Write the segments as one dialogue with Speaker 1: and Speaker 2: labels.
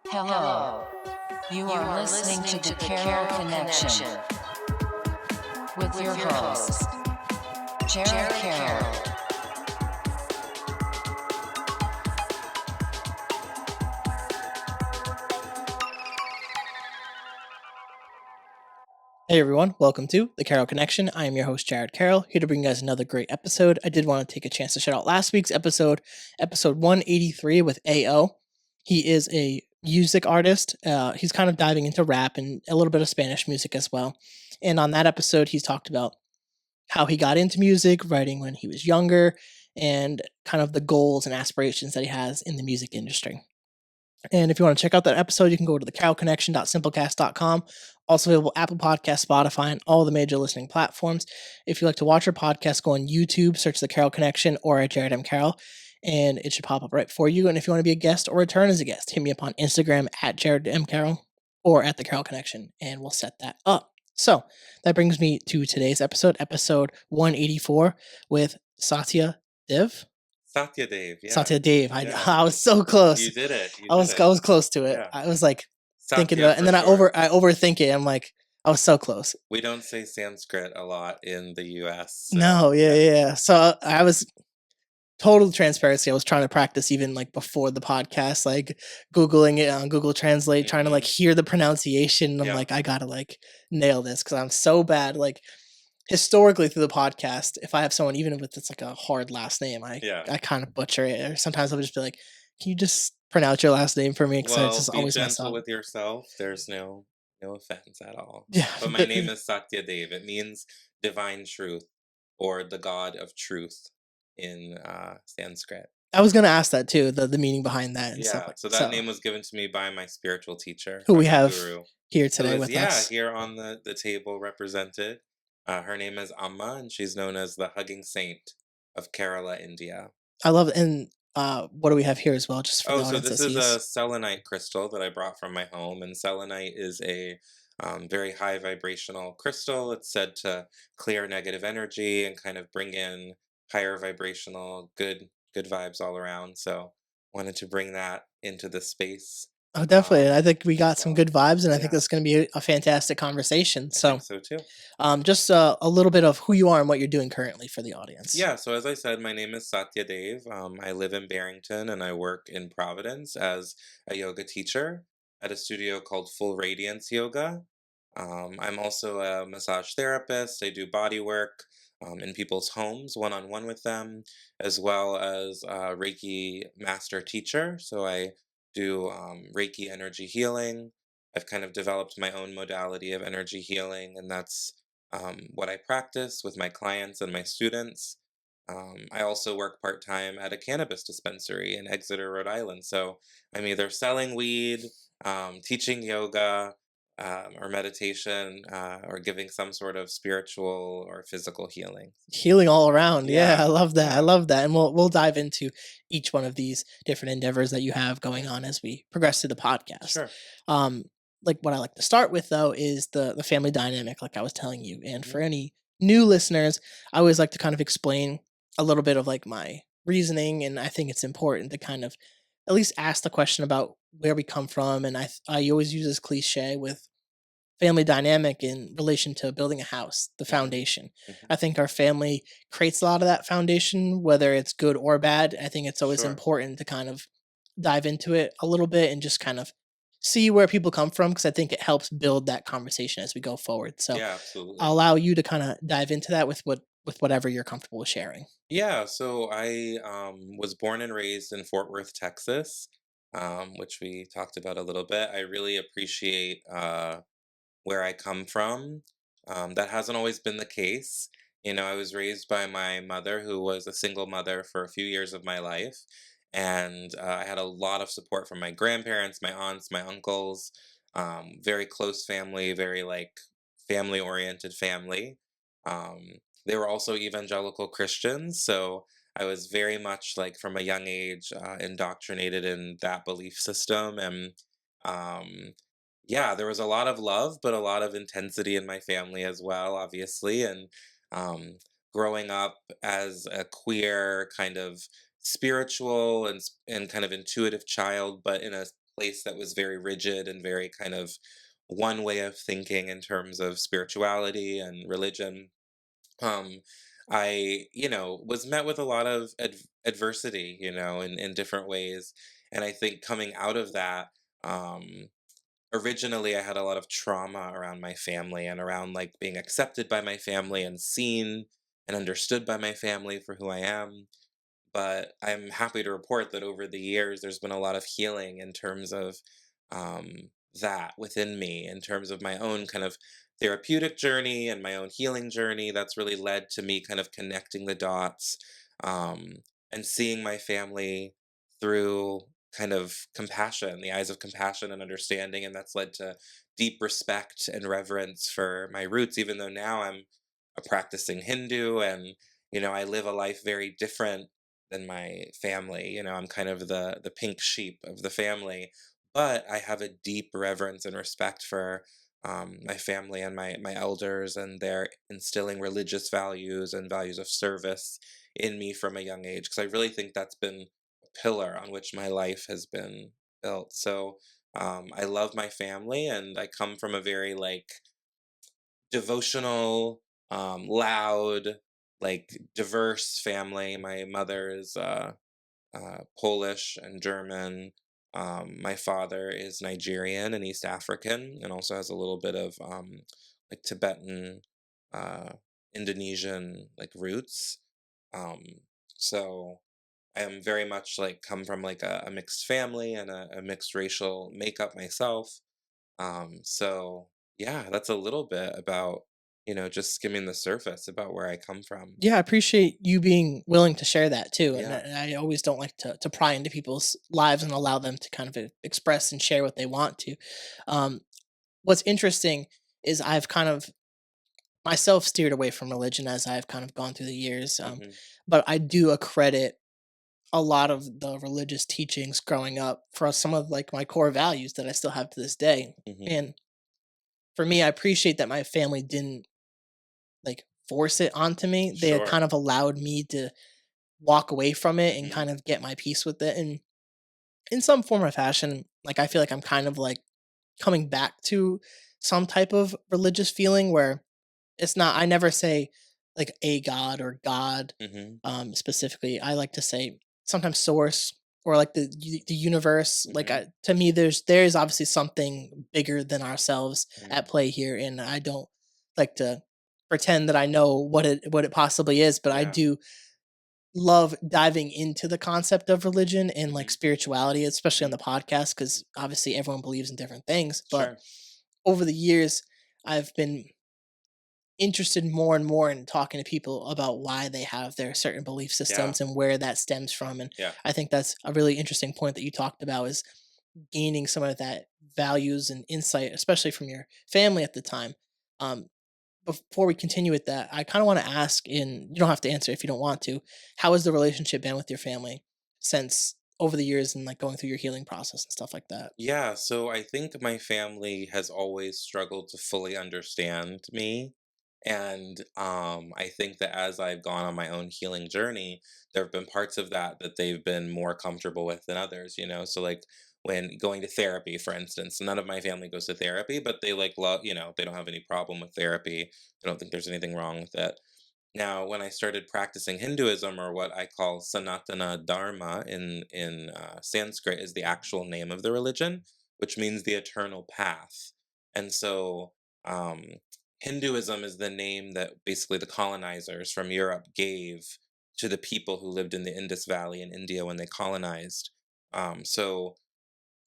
Speaker 1: Hello. You are listening to the Carroll Connection with your host, Jared Carroll.
Speaker 2: Hey everyone, welcome to the Carroll Connection. I am your host, Jared Carroll, here to bring you guys another great episode. I did want to take a chance to shout out last week's episode 183 with AO. He is a music artist. He's kind of diving into rap and a little bit of Spanish music as well. And on that episode, he's talked about how he got into music, writing when he was younger, and kind of the goals and aspirations that he has in the music industry. And if you want to check out that episode, you can go to thecarolconnection.simplecast.com. Also available Apple Podcast, Spotify, and all the major listening platforms. If you like to watch our podcast, go on YouTube, search The Carroll Connection or at Jared M. Carroll, and it should pop up right for you. And if you want to be a guest or return as a guest, hit me up on Instagram at Jared M. Carroll or at The Carroll Connection, and we'll set that up. So that brings me to today's episode 184 with Sathyadev.
Speaker 3: Sathyadev, yeah.
Speaker 2: Sathyadev.
Speaker 3: Yeah.
Speaker 2: I was so close.
Speaker 3: You did it.
Speaker 2: I was close to it.
Speaker 3: Yeah.
Speaker 2: I was like thinking
Speaker 3: Satya
Speaker 2: about it, and
Speaker 3: for
Speaker 2: then
Speaker 3: sure.
Speaker 2: I overthink it. I'm like, I was so close.
Speaker 3: We don't say Sanskrit a lot in the US. So,
Speaker 2: No, yeah. So I was total transparency. I was trying to practice even like before the podcast, like Googling it on Google Translate, trying to like hear the pronunciation. And I'm
Speaker 3: Yeah.
Speaker 2: like, I gotta like nail this because I'm so bad. Like historically through the podcast, if I have someone, even if it's like a hard last name, I kind of butcher it. Or sometimes I'll just be like, can you just pronounce your last name for me? Because I
Speaker 3: Well,
Speaker 2: just
Speaker 3: be
Speaker 2: always mess
Speaker 3: gentle
Speaker 2: up.
Speaker 3: with yourself. There's no offense at all.
Speaker 2: Yeah.
Speaker 3: But my name is Sathyadev. It means divine truth or the god of truth in Sanskrit.
Speaker 2: I was gonna ask that too, the meaning behind that and stuff
Speaker 3: Yeah.
Speaker 2: like
Speaker 3: So that name was given to me by my spiritual teacher,
Speaker 2: who
Speaker 3: by
Speaker 2: we
Speaker 3: my
Speaker 2: have
Speaker 3: guru.
Speaker 2: here
Speaker 3: Who
Speaker 2: today
Speaker 3: is,
Speaker 2: with us.
Speaker 3: here on the table represented. Her name is Amma, and she's known as the Hugging Saint of Kerala, India.
Speaker 2: I love it. And what do we have here as well, just for the
Speaker 3: Oh, so
Speaker 2: audience
Speaker 3: this
Speaker 2: that
Speaker 3: is a
Speaker 2: sees?
Speaker 3: selenite crystal that I brought from my home, and selenite is a very high vibrational crystal. It's said to clear negative energy and kind of bring in higher vibrational, good vibes all around. So wanted to bring that into the space.
Speaker 2: Oh, definitely. And I think we got some
Speaker 3: well,
Speaker 2: good vibes, and I think
Speaker 3: yeah.
Speaker 2: this is going to be a fantastic conversation.
Speaker 3: I
Speaker 2: So,
Speaker 3: think so too.
Speaker 2: just a little bit of who you are and what you're doing currently for the audience.
Speaker 3: Yeah, so as I said, my name is Sathyadev. I live in Barrington and I work in Providence as a yoga teacher at a studio called Full Radiance Yoga. I'm also a massage therapist. I do body work in people's homes, one on one with them, as well as a Reiki master teacher. So I do Reiki energy healing. I've kind of developed my own modality of energy healing, and that's what I practice with my clients and my students. I also work part time at a cannabis dispensary in Exeter, Rhode Island. So I'm either selling weed, teaching yoga, or meditation, or giving some sort of spiritual or physical healing.
Speaker 2: Healing all around. Yeah, I love that.
Speaker 3: yeah.
Speaker 2: I love that. And we'll dive into each one of these different endeavors that you have going on as we progress through the podcast.
Speaker 3: Sure.
Speaker 2: Like what I like to start with though is the family dynamic, like I was telling you. And
Speaker 3: Mhm.
Speaker 2: for any new listeners, I always like to kind of explain a little bit of like my reasoning, and I think it's important to kind of at least ask the question about where we come from. And I always use this cliche with family dynamic in relation to building a house, the foundation.
Speaker 3: Mhm.
Speaker 2: I think our family creates a lot of that foundation, whether it's good or bad. I think it's always
Speaker 3: Sure.
Speaker 2: important to kind of dive into it a little bit and just kind of see where people come from, because I think it helps build that conversation as we go forward. So
Speaker 3: Yeah, absolutely.
Speaker 2: I'll allow you to kind of dive into that with whatever you're comfortable with sharing.
Speaker 3: Yeah, so I was born and raised in Fort Worth, Texas, which we talked about a little bit. I really appreciate where I come from. That hasn't always been the case. I was raised by my mother, who was a single mother for a few years of my life. And I had a lot of support from my grandparents, my aunts, my uncles, very close family, very like family oriented family. They were also evangelical Christians. So I was very much like from a young age indoctrinated in that belief system. And um, yeah, there was a lot of love, but a lot of intensity in my family as well, obviously. And um, growing up as a queer, kind of spiritual and kind of intuitive child, but in a place that was very rigid and very kind of one way of thinking in terms of spirituality and religion, um, I, was met with a lot of adversity, in different ways. And I think coming out of that, um, originally I had a lot of trauma around my family and around like being accepted by my family and seen and understood by my family for who I am. But I'm happy to report that over the years, there's been a lot of healing in terms of um, that within me, in terms of my own kind of therapeutic journey and my own healing journey. That's really led to me kind of connecting the dots, um, and seeing my family through kind of compassion, the eyes of compassion and understanding. And that's led to deep respect and reverence for my roots, even though now I'm a practicing Hindu and I live a life very different than my family. I'm kind of the pink sheep of the family, but I have a deep reverence and respect for my family and my elders, and their instilling religious values and values of service in me from a young age. Because I really think that's been a pillar on which my life has been built. So I love my family, and I come from a very like devotional, loud, like diverse family. My mother is Polish and German. My father is Nigerian and East African, and also has a little bit of like Tibetan, uh, Indonesian like roots. Um, so I am very much like come from like a mixed family and a mixed racial makeup myself. So yeah, that's a little bit about, just skimming the surface about where I come from.
Speaker 2: Yeah, I appreciate you being willing to share that too. And
Speaker 3: Yeah.
Speaker 2: I always don't like to pry into people's lives and allow them to kind of express and share what they want to. Um, what's interesting is I've kind of myself steered away from religion as I've kind of gone through the years.
Speaker 3: Hmm.
Speaker 2: But I do accredit a lot of the religious teachings growing up for some of like my core values that I still have to this day.
Speaker 3: Hmm.
Speaker 2: And for me, I appreciate that my family didn't like force it onto me. They had
Speaker 3: Sure.
Speaker 2: kind of allowed me to walk away from it and
Speaker 3: Hmm.
Speaker 2: kind of get my peace with it. And in some form or fashion, like I feel like I'm kind of like coming back to some type of religious feeling where it's not I never say like a god or god
Speaker 3: Hmm.
Speaker 2: specifically. I like to say sometimes source or like the universe. Like
Speaker 3: Hmm.
Speaker 2: to me there's obviously something bigger than ourselves
Speaker 3: Mm.
Speaker 2: at play here, and I don't like to pretend that I know what it possibly is, but I
Speaker 3: Yeah.
Speaker 2: do love diving into the concept of religion and like
Speaker 3: Hmm.
Speaker 2: spirituality, especially on
Speaker 3: Hmm.
Speaker 2: the podcast, because obviously everyone believes in different things. But
Speaker 3: Sure.
Speaker 2: over the years, I've been interested more and more in talking to people about why they have their certain belief
Speaker 3: Yeah.
Speaker 2: systems and where that stems from. And
Speaker 3: Yeah.
Speaker 2: I think that's a really interesting point that you talked about is gaining some of that values and insight, especially from your family at the time. Um, before we continue with that, I kind of want to ask, and you don't have to answer if you don't want to, how has the relationship been with your family since over the years and like going through your healing process and stuff like that?
Speaker 3: Yeah, so I think my family has always struggled to fully understand me. And I think that as I've gone on my own healing journey, there have been parts of that that they've been more comfortable with than others. So like when going to therapy, for instance, none of my family goes to therapy, but they like love, they don't have any problem with therapy. I don't think there's anything wrong with it. Now, when I started practicing Hinduism, or what I call Sanatana Dharma in Sanskrit, is the actual name of the religion, which means the eternal path. And so, um, Hinduism is the name that basically the colonizers from Europe gave to the people who lived in the Indus Valley in India when they colonized. So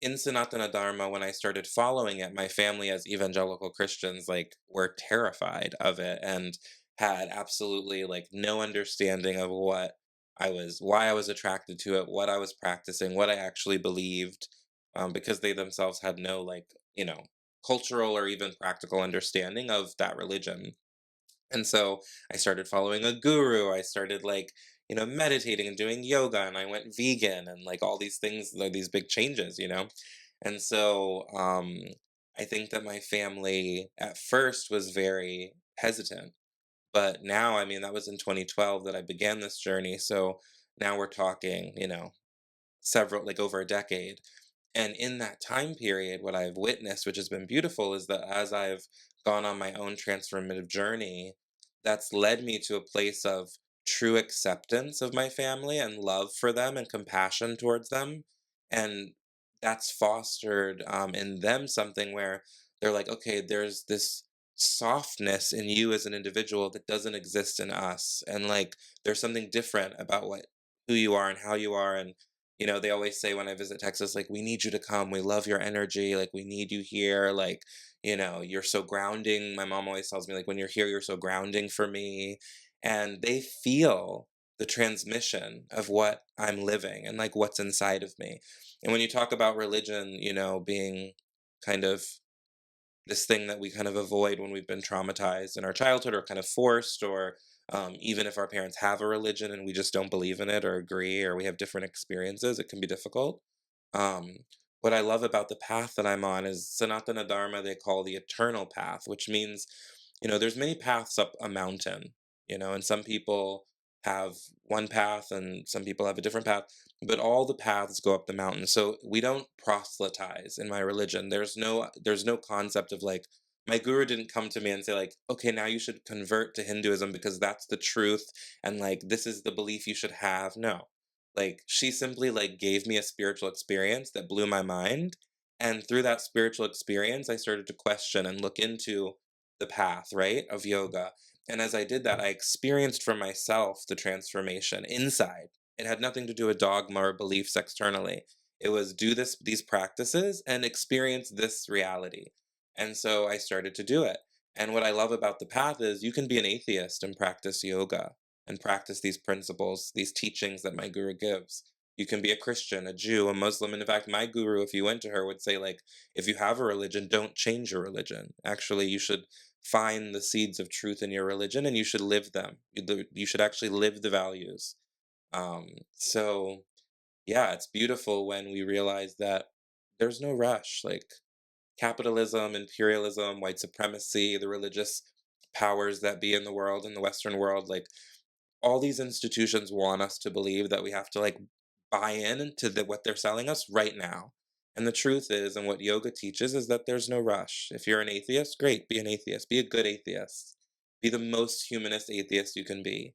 Speaker 3: in Sanatana Dharma, when I started following it, my family as evangelical Christians like were terrified of it and had absolutely like no understanding of why I was attracted to it, what I was practicing, what I actually believed, because they themselves had no like, cultural or even practical understanding of that religion. And so I started following a guru. I started like, meditating and doing yoga, and I went vegan and like all these things, these big changes. And so I think that my family at first was very hesitant. But now, I mean, that was in 2012 that I began this journey. So now we're talking, several, like over a decade. And in that time period, what I've witnessed, which has been beautiful, is that as I've gone on my own transformative journey, that's led me to a place of true acceptance of my family and love for them and compassion towards them. And that's fostered in them something where they're like, okay, there's this softness in you as an individual that doesn't exist in us. And like, there's something different about what who you are and how you are. And they always say when I visit Texas, like, we need you to come. We love your energy. Like, we need you here. Like, you're so grounding. My mom always tells me, like, when you're here, you're so grounding for me. And they feel the transmission of what I'm living and like what's inside of me. And when you talk about religion, being kind of this thing that we kind of avoid when we've been traumatized in our childhood or kind of forced, or even if our parents have a religion and we just don't believe in it or agree or we have different experiences, it can be difficult. um, what I love about the path that I'm on is Sanatana Dharma, they call the eternal path, which means, there's many paths up a mountain, and some people have one path and some people have a different path, but all the paths go up the mountain. So we don't proselytize in my religion. There's no concept of like, my guru didn't come to me and say like, okay, now you should convert to Hinduism because that's the truth and like this is the belief you should have. No. Like she simply like gave me a spiritual experience that blew my mind, and through that spiritual experience I started to question and look into the path, right, of yoga. And as I did that, I experienced for myself the transformation inside. It had nothing to do with dogma or beliefs externally. It was do these practices and experience this reality. And so I started to do it. And what I love about the path is you can be an atheist and practice yoga and practice these principles, these teachings that my guru gives. You can be a Christian, a Jew, a Muslim. And in fact, my guru, if you went to her, would say, like, if you have a religion, don't change your religion. Actually, you should find the seeds of truth in your religion and you should live them. You should actually live the values. So yeah, it's beautiful when we realize that there's no rush. Like capitalism, imperialism, white supremacy, the religious powers that be in the world, in the Western world, like all these institutions want us to believe that we have to like buy in to what they're selling us right now. And the truth is, and what yoga teaches is that there's no rush. If you're an atheist, great, be an atheist, be a good atheist, be the most humanist atheist you can be.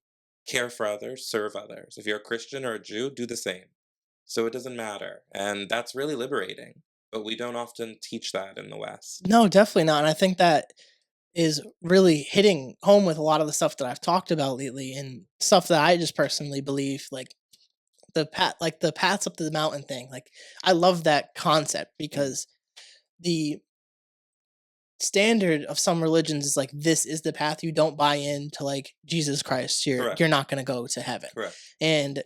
Speaker 3: Care for others, serve others. If you're a Christian or a Jew, do the same. So it doesn't matter. And that's really liberating. But we don't often teach that in the West.
Speaker 2: No, definitely not. And I think that is really hitting home with a lot of the stuff that I've talked about lately and stuff that I just personally believe, like the paths up to the mountain thing. Like I love that concept
Speaker 3: Mhm.
Speaker 2: because the standard of some religions is like this is the path. You don't buy into like Jesus Christ, you're
Speaker 3: Correct.
Speaker 2: not gonna go to heaven.
Speaker 3: Correct.
Speaker 2: And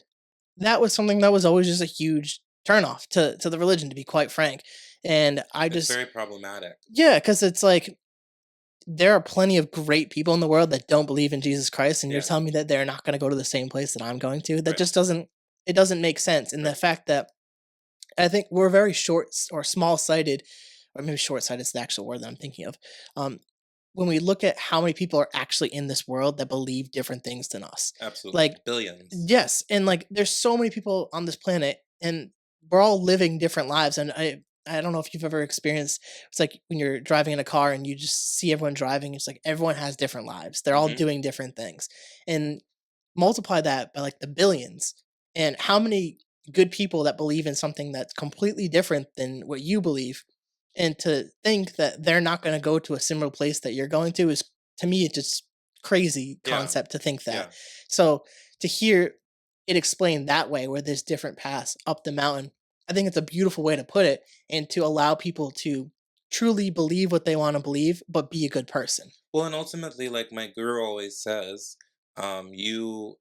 Speaker 2: that was something that was always just a huge turnoff to the religion, to be quite frank. And I
Speaker 3: It's
Speaker 2: just
Speaker 3: very problematic.
Speaker 2: yeah, because it's like there are plenty of great people in the world that don't believe in Jesus Christ, and you're
Speaker 3: Yeah.
Speaker 2: telling me that they're not going to go to the same place that I'm going to. That
Speaker 3: Right.
Speaker 2: just doesn't make sense. And the
Speaker 3: Right.
Speaker 2: fact that I think we're very or small sighted, or maybe short sighted is the actual word that I'm thinking of. Um, when we look at how many people are actually in this world that believe different things than us, like
Speaker 3: Absolutely. Billions.
Speaker 2: yes, and like there's so many people on this planet, and we're all living different lives. And I don't know if you've ever experienced it's like when you're driving in a car and you just see everyone driving. It's like everyone has different lives. They're all
Speaker 3: Mhm.
Speaker 2: doing different things, and multiply that by like the billions, and how many good people that believe in something that's completely different than what you believe, and to think that they're not going to go to a similar place that you're going to is, to me, it's just crazy
Speaker 3: Yeah.
Speaker 2: concept to think that.
Speaker 3: Yeah.
Speaker 2: So to hear it explained that way, where there's different paths up the mountain, I think it's a beautiful way to put it, and to allow people to truly believe what they want to believe, but be a good person.
Speaker 3: Well, and ultimately, like my guru always says, you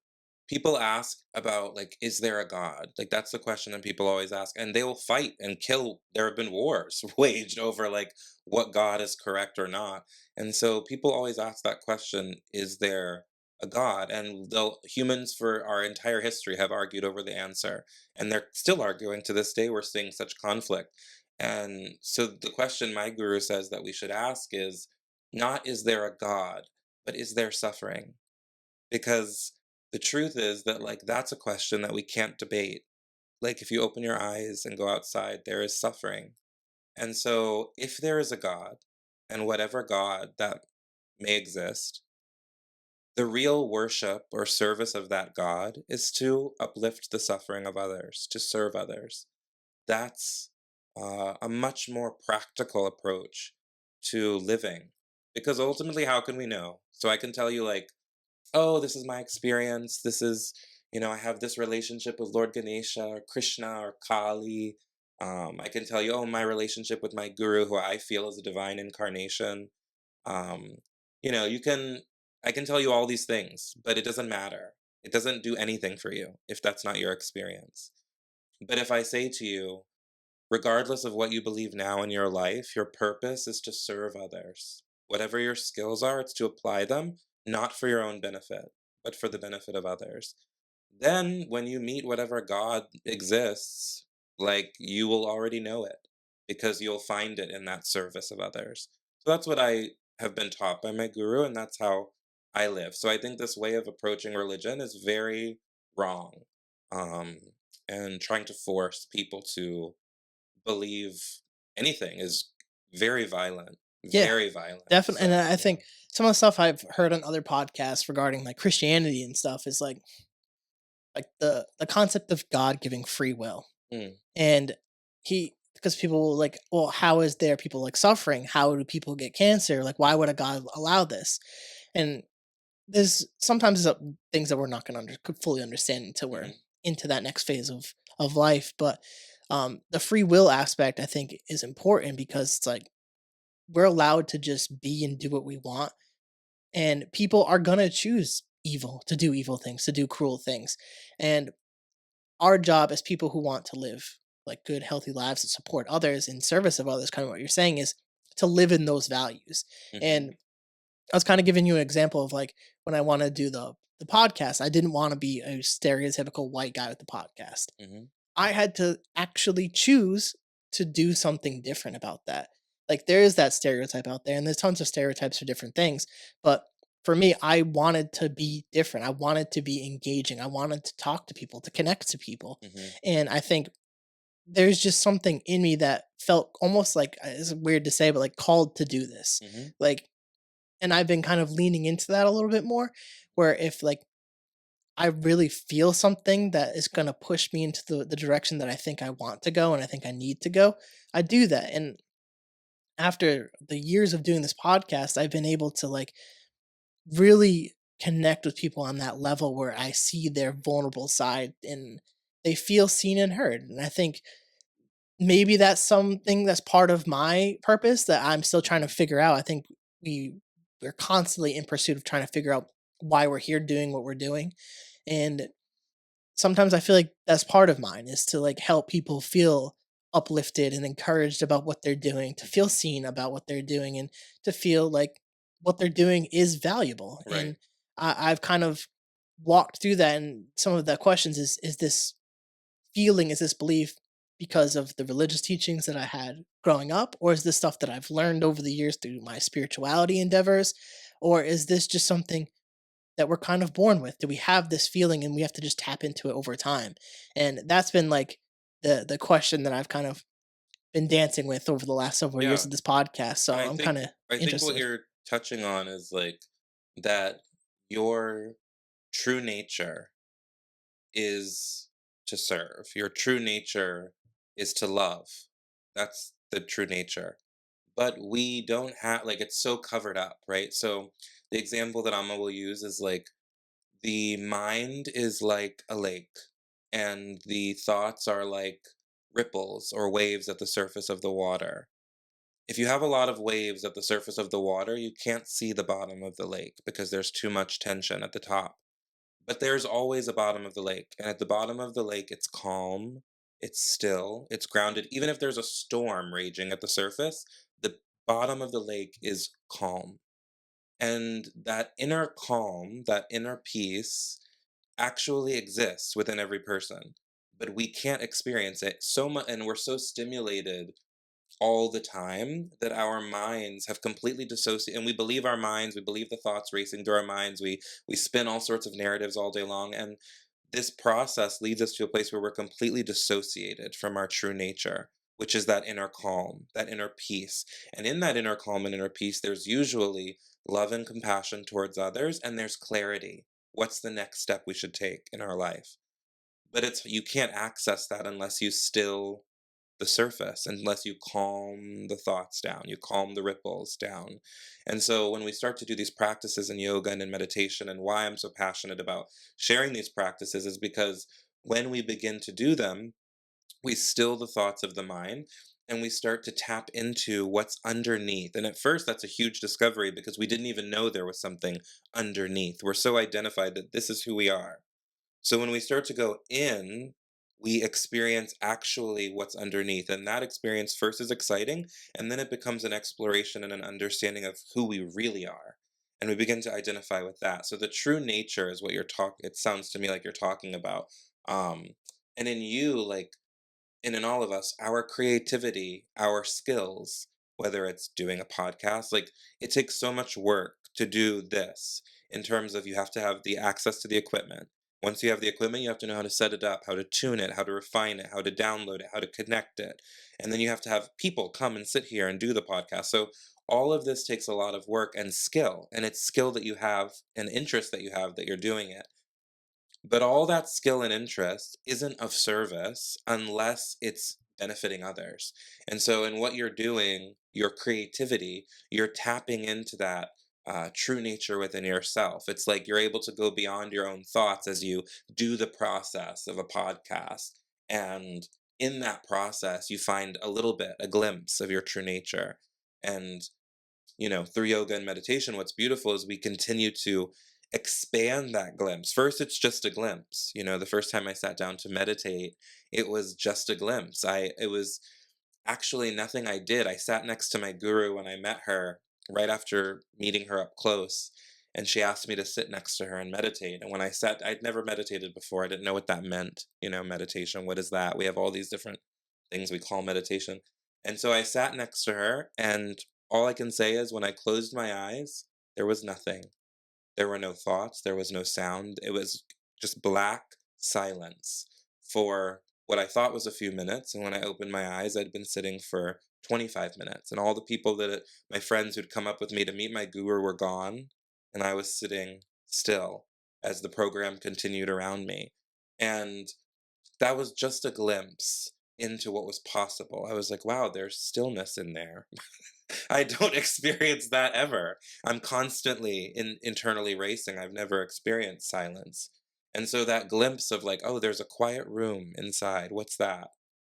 Speaker 3: people ask about like, is there a God? Like that's the question that people always ask, and they will fight and kill. There have been wars waged over like what God is correct or not, and so people always ask that question: Is there a God? And they'll humans for our entire history have argued over the answer, and they're still arguing to this day. We're seeing such conflict, and so the question my guru says that we should ask is not is there a God, but is there suffering? Because the truth is that like that's a question that we can't debate. Like if you open your eyes and go outside, there is suffering. And so if there is a God, and whatever God that may exist, the real worship or service of that God is to uplift the suffering of others, to serve others. That's a much more practical approach to living. Because ultimately, how can we know? So I can tell you, like, oh, this is my experience. This is, I have this relationship with Lord Ganesha or Krishna or Kali. I can tell you, oh, my relationship with my guru, who I feel is a divine incarnation. Um, I can tell you all these things, but it doesn't matter. It doesn't do anything for you if that's not your experience. But if I say to you, regardless of what you believe now in your life, your purpose is to serve others. Whatever your skills are, it's to apply them, not for your own benefit, but for the benefit of others. Then, when you meet whatever God exists, like you will already know it because you'll find it in that service of others. So that's what I have been taught by my guru, and that's how I live. So I think this way of approaching religion is very wrong. Um, and trying to force people to believe anything is very violent,
Speaker 2: Yeah,
Speaker 3: very violent.
Speaker 2: definitely. And
Speaker 3: So,
Speaker 2: I
Speaker 3: yeah.
Speaker 2: think some of the stuff I've heard on other podcasts regarding like Christianity and stuff is like the concept of God giving free will.
Speaker 3: Mm,
Speaker 2: And he because people will like, well, how is there people like suffering? How do people get cancer? Like, why would a God allow this? And there's sometimes things that we're not going to fully understand until we're
Speaker 3: mhm,
Speaker 2: into that next phase of life. But the free will aspect, I think, is important because it's like we're allowed to just be and do what we want, and people are gonna choose evil to do evil things, to do cruel things, and our job as people who want to live like good healthy lives and support others in service of others, kind of what you're saying, is to live in those values.
Speaker 3: mhm,
Speaker 2: And I was kind of giving you an example of like when I want to do the podcast, I didn't want to be a stereotypical white guy with the podcast.
Speaker 3: mhm,
Speaker 2: I had to actually choose to do something different about that. Like there is that stereotype out there, and there's tons of stereotypes for different things. But for me, I wanted to be different. I wanted to be engaging. I wanted to talk to people, to connect to people.
Speaker 3: mhm,
Speaker 2: And I think there's just something in me that felt almost like it's weird to say, but like called to do this.
Speaker 3: mhm,
Speaker 2: Like, and I've been kind of leaning into that a little bit more, where if like I really feel something that is gonna push me into the direction that I think I want to go and I think I need to go, I do that. And after the years of doing this podcast, I've been able to like really connect with people on that level where I see their vulnerable side and they feel seen and heard. And I think maybe that's something that's part of my purpose that I'm still trying to figure out. I think we're constantly in pursuit of trying to figure out why we're here doing what we're doing. And sometimes I feel like that's part of mine is to like help people feel uplifted and encouraged about what they're doing, to feel
Speaker 3: mhm.
Speaker 2: seen about what they're doing, and to feel like what they're doing is valuable.
Speaker 3: Right.
Speaker 2: And I've kind of walked through that, and some of the questions is this feeling, is this belief because of the religious teachings that I had growing up, or is this stuff that I've learned over the years through my spirituality endeavors, or is this just something that we're kind of born with? Do we have this feeling and we have to just tap into it over time? And that's been like the question that I've kind of been dancing with over the last several years
Speaker 3: Yeah.
Speaker 2: of this podcast. So
Speaker 3: And
Speaker 2: I'm kind of
Speaker 3: I think what
Speaker 2: interested.
Speaker 3: you're touching on is like that your true nature is to serve. Your true nature is to love. That's the true nature. But we don't have, like, it's so covered up, right? So the example that Amma will use is like the mind is like a lake, and the thoughts are like ripples or waves at the surface of the water. If you have a lot of waves at the surface of the water, you can't see the bottom of the lake because there's too much tension at the top. But there's always a bottom of the lake. And at the bottom of the lake, it's calm, it's still, it's grounded. Even if there's a storm raging at the surface, the bottom of the lake is calm. And that inner calm, that inner peace, actually exists within every person. But we can't experience it so much, and we're so stimulated all the time that our minds have completely dissociated, and we believe our minds, we believe the thoughts racing through our minds, we spin all sorts of narratives all day long, and this process leads us to a place where we're completely dissociated from our true nature, which is that inner calm, that inner peace. And in that inner calm and inner peace, there's usually love and compassion towards others, and there's clarity. What's the next step we should take in our life? But it's you can't access that unless you still the surface, unless you calm the thoughts down, you calm the ripples down. And so when we start to do these practices in yoga and in meditation, and why I'm so passionate about sharing these practices is because when we begin to do them, we still the thoughts of the mind and we start to tap into what's underneath. And at first, that's a huge discovery because we didn't even know there was something underneath. We're so identified that this is who we are. So when we start to go in, we experience actually what's underneath. And that experience first is exciting, and then it becomes an exploration and an understanding of who we really are. And we begin to identify with that. So the true nature is what you're talking, it sounds to me like you're talking about. Um, and in you, like, and in all of us, our creativity, our skills, whether it's doing a podcast, like it takes so much work to do this in terms of you have to have the access to the equipment. Once you have the equipment, you have to know how to set it up, how to tune it, how to refine it, how to download it, how to connect it. And then you have to have people come and sit here and do the podcast. So all of this takes a lot of work and skill. And it's skill that you have and interest that you have that you're doing it. But all that skill and interest isn't of service unless it's benefiting others. And so, in what you're doing, your creativity, you're tapping into that true nature within yourself. It's like you're able to go beyond your own thoughts as you do the process of a podcast. And in that process, you find a little bit, a glimpse of your true nature. And through yoga and meditation, what's beautiful is we continue to expand that glimpse. First, it's just a glimpse. The first time I sat down to meditate, it was just a glimpse. It was actually nothing I did. I sat next to my guru when I met her right after meeting her up close. And she asked me to sit next to her and meditate. And when I sat, I'd never meditated before. I didn't know what that meant. Meditation, what is that? We have all these different things we call meditation. And so I sat next to her, and all I can say is when I closed my eyes, there was nothing. There were no thoughts, there was no sound. It was just black silence for what I thought was a few minutes. And when I opened my eyes, I'd been sitting for 25 minutes. And all the people my friends who'd come up with me to meet my guru were gone. And I was sitting still as the program continued around me. And that was just a glimpse into what was possible. I was like, wow, there's stillness in there. I don't experience that ever. I'm constantly internally racing. I've never experienced silence. And so that glimpse of like, oh, there's a quiet room inside. What's that?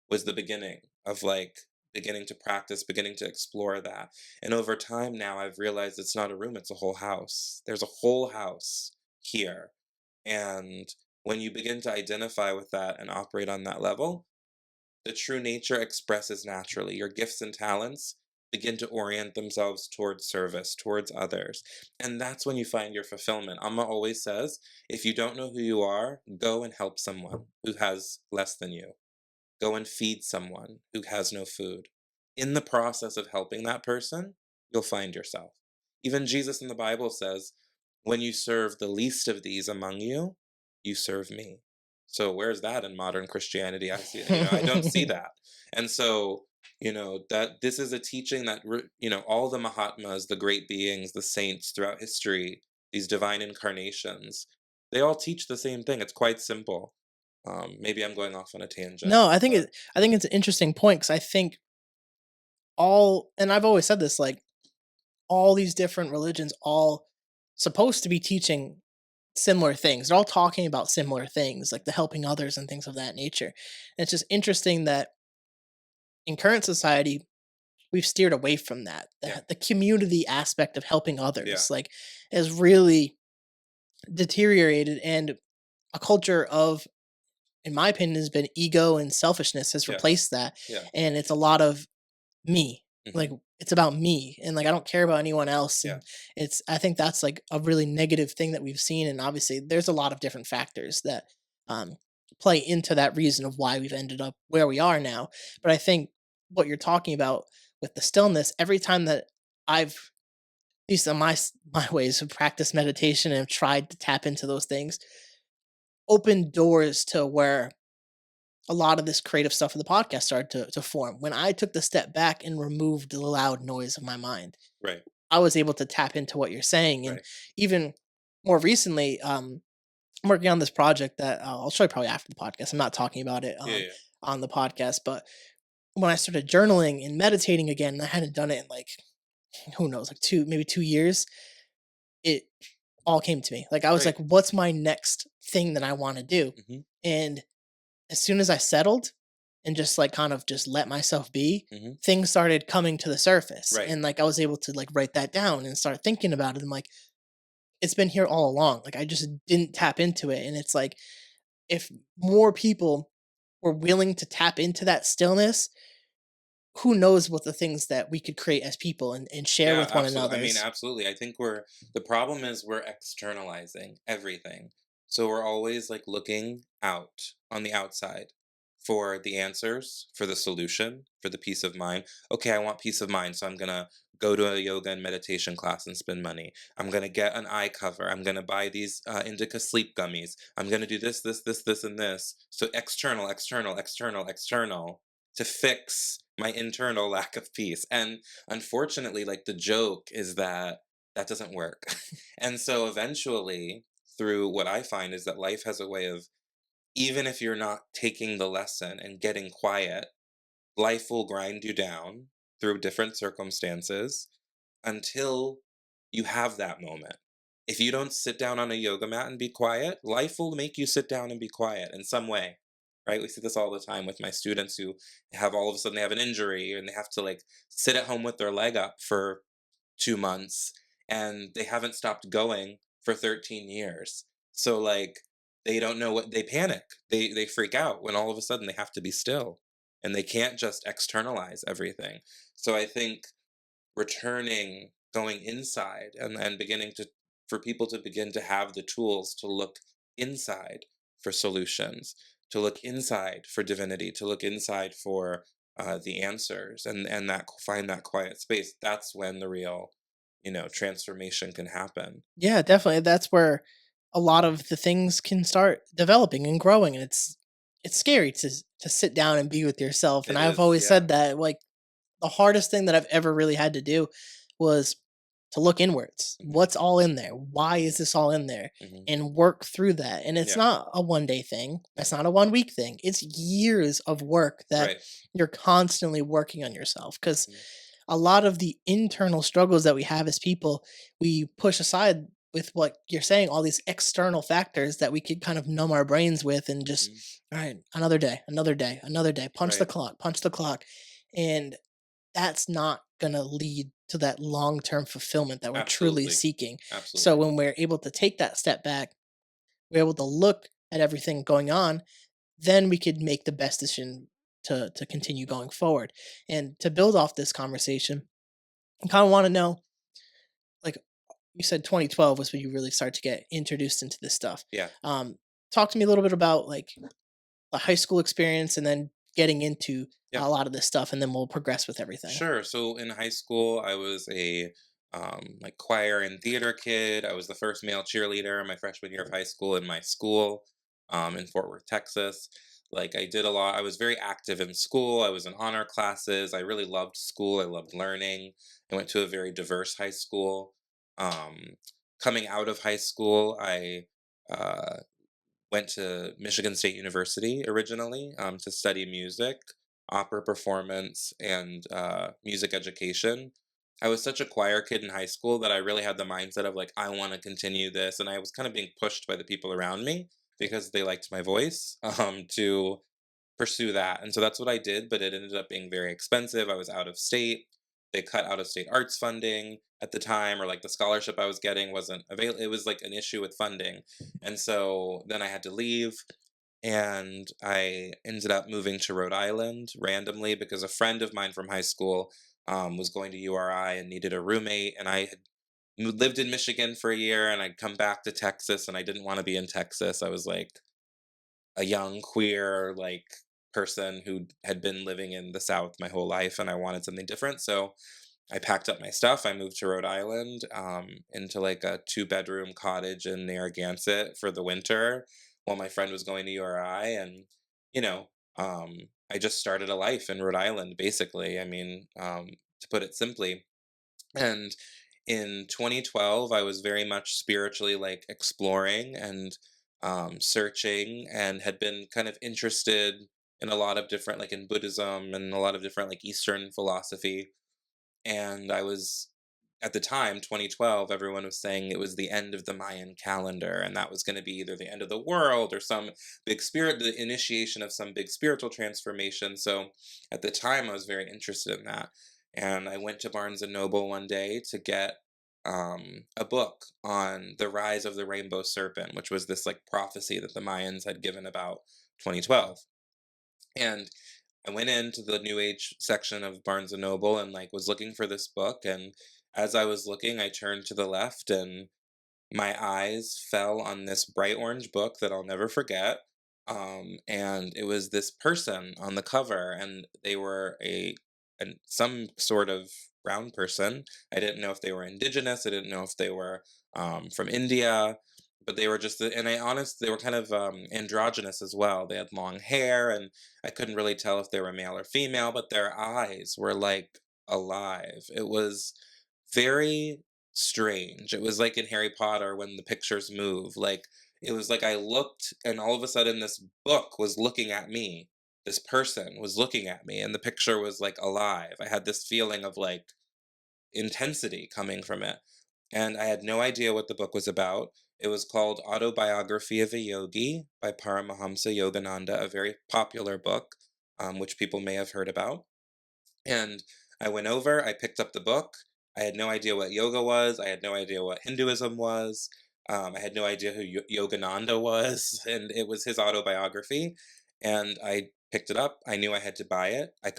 Speaker 3: Was the beginning of like beginning to practice, beginning to explore that. And over time now I've realized it's not a room, it's a whole house. There's a whole house here. And when you begin to identify with that and operate on that level, the true nature expresses naturally. Your gifts and talents begin to orient themselves towards service, towards others. And that's when you find your fulfillment. Amma always says, if you don't know who you are, go and help someone who has less than you. Go and feed someone who has no food. In the process of helping that person, you'll find yourself. Even Jesus in the Bible says, when you serve the least of these among you, you serve me. So where's that in modern Christianity? I see, I don't see that. And so, that this is a teaching that, all the Mahatmas, the great beings, the saints throughout history, these divine incarnations, they all teach the same thing. It's quite simple. Maybe I'm going off on a tangent,
Speaker 2: No, I think
Speaker 3: but
Speaker 2: I think it's an interesting point because I think and I've always said this, like all these different religions, all supposed to be teaching similar things. They're all talking about similar things, like the helping others and things of that nature. And it's just interesting that in current society, we've steered away from that.
Speaker 3: yeah,
Speaker 2: The community aspect of helping
Speaker 3: yeah,
Speaker 2: others, like, has really deteriorated, and a culture of, in my opinion, has been ego and selfishness has
Speaker 3: yes,
Speaker 2: replaced that,
Speaker 3: yeah,
Speaker 2: and it's a lot of me.
Speaker 3: hmm,
Speaker 2: Like, it's about me, and, like, I don't care about anyone else,
Speaker 3: yeah,
Speaker 2: and I think that's, like, a really negative thing that we've seen, and obviously, there's a lot of different factors that, um, play into that reason of why we've ended up where we are now, but I think what you're talking about with the stillness, every time that I've these are my ways of practice meditation and have tried to tap into those things, opened doors to where a lot of this creative stuff in the podcast started to form. When I took the step back and removed the loud noise of my mind,
Speaker 3: Right.
Speaker 2: I was able to tap into what you're saying. And
Speaker 3: Right.
Speaker 2: even more recently, I'm working on this project that I'll show you probably after the podcast. I'm not talking about it
Speaker 3: Yeah. Yeah.
Speaker 2: on the podcast, but when I started journaling and meditating again, I hadn't done it in like who knows, like maybe 2 years. It all came to me. Like I was
Speaker 3: Right.
Speaker 2: like, what's my next thing that I want to do?
Speaker 3: Hmm.
Speaker 2: And as soon as I settled and just like kind of just let myself be,
Speaker 3: Hmm.
Speaker 2: things started coming to the surface.
Speaker 3: Right.
Speaker 2: And like I was able to like write that down and start thinking about it. I'm like, it's been here all along. Like I just didn't tap into it. And it's like if more people were willing to tap into that stillness, who knows what the things that we could create as people and share
Speaker 3: Yeah,
Speaker 2: with one
Speaker 3: absolutely. I mean,
Speaker 2: another's.
Speaker 3: absolutely. I think the problem is we're externalizing everything. So we're always like looking out on the outside for the answers, for the solution, for the peace of mind. Okay, I want peace of mind, so I'm going to go to a yoga and meditation class and spend money. I'm going to get an eye cover. I'm going to buy these indica sleep gummies. I'm going to do this, and this. So external, external, external, external to fix my internal lack of peace. And unfortunately, like the joke is that that doesn't work. And so eventually, through what I find is that life has a way of, even if you're not taking the lesson and getting quiet, life will grind you down through different circumstances until you have that moment. If you don't sit down on a yoga mat and be quiet, life will make you sit down and be quiet in some way. Right? We see this all the time with my students who have all of a sudden they have an injury and they have to like sit at home with their leg up for 2 months and they haven't stopped going for 13 years. So like they don't know what they panic. They freak out when all of a sudden they have to be still and they can't just externalize everything. So I think returning, going inside and beginning to for people to begin to have the tools to look inside for solutions, to look inside for divinity, to look inside for the answers and that find that quiet space. That's when the real, transformation can happen.
Speaker 2: Yeah, definitely. That's where a lot of the things can start developing and growing, and it's scary to sit down and be with yourself. And
Speaker 3: It
Speaker 2: I've
Speaker 3: is,
Speaker 2: always
Speaker 3: yeah.
Speaker 2: said that like the hardest thing that I've ever really had to do was to look inwards.
Speaker 3: Hmm.
Speaker 2: What's all in there? Why is this all in there?
Speaker 3: Hmm.
Speaker 2: And work through that. And it's
Speaker 3: Yeah.
Speaker 2: not a 1 day thing. It's not a 1 week thing. It's years of work that
Speaker 3: Right.
Speaker 2: you're constantly working on yourself. Because
Speaker 3: Hmm.
Speaker 2: a lot of the internal struggles that we have as people, we push aside with what you're saying, all these external factors that we could kind of numb our brains with and just,
Speaker 3: Hmm.
Speaker 2: all right, another day, another day, another day, punch the
Speaker 3: Right.
Speaker 2: clock, punch the clock. And that's not going to lead to that long term fulfillment that we're truly
Speaker 3: Absolutely.
Speaker 2: seeking. So
Speaker 3: Absolutely.
Speaker 2: when we're able to take that step back, we're able to look at everything going on, then we could make the best decision to continue going forward. And to build off this conversation, I kind of want to know, like you said, 2012 was when you really started to get introduced into this stuff.
Speaker 3: Yeah.
Speaker 2: Um, Talk to me a little bit about like the high school experience and then getting into
Speaker 3: Yeah.
Speaker 2: a lot of this stuff, and then we'll progress with everything.
Speaker 3: Sure. So in high school, I was a like choir and theater kid. I was the first male cheerleader my freshman year of high school in my school in Fort Worth, Texas. Like I did a lot. I was very active in school. I was in honor classes. I really loved school. I loved learning. I went to a very diverse high school. Um, Coming out of high school, I uh, went to Michigan State University originally to study music, opera performance, and music education. I was such a choir kid in high school that I really had the mindset of like, I want to continue this. And I was kind of being pushed by the people around me because they liked my voice to pursue that. And so that's what I did, but it ended up being very expensive. I was out of state. They cut out of state arts funding at the time, or like the scholarship I was getting wasn't available. It was like an issue with funding. And so then I had to leave and I ended up moving to Rhode Island randomly because a friend of mine from high school was going to URI and needed a roommate. And I had lived in Michigan for a year and I'd come back to Texas and I didn't want to be in Texas. I was like, a young queer like person who had been living in the South my whole life, and I wanted something different. So I packed up my stuff. I moved to Rhode Island into like a 2-bedroom cottage in Narragansett for the winter. while my friend was going to URI. And, you know, I just started a life in Rhode Island, basically. I mean, to put it simply. And in 2012, I was very much spiritually like exploring and searching, and had been kind of interested in a lot of different, like in Buddhism and a lot of different like Eastern philosophy. And I was, at the time, 2012, everyone was saying it was the end of the Mayan calendar, and that was going to be either the end of the world or some big spirit, the initiation of some big spiritual transformation. So at the time, I was very interested in that. And I went to Barnes and Noble one day to get a book on the rise of the rainbow serpent, which was this like prophecy that the Mayans had given about 2012. And I went into the New Age section of Barnes and Noble and like was looking for this book. And as I was looking, I turned to the left and my eyes fell on this bright orange book that I'll never forget. And it was this person on the cover, and they were some sort of brown person. I didn't know if they were indigenous. I didn't know if they were from India, but they were just, and they were kind of androgynous as well. They had long hair, and I couldn't really tell if they were male or female, but their eyes were like alive. It was very strange. It was like in Harry Potter when the pictures move. Like it was like I looked and all of a sudden this book was looking at me. This person was looking at me and the picture was like alive. I had this feeling of like intensity coming from it. And I had no idea what the book was about. It was called Autobiography of a Yogi by Paramahamsa Yogananda, a very popular book, which people may have heard about. And I went over, I picked up the book. I had no idea what yoga was. I had no idea what Hinduism was. I had no idea who Yogananda was. And it was his autobiography. And I picked it up. I knew I had to buy it. I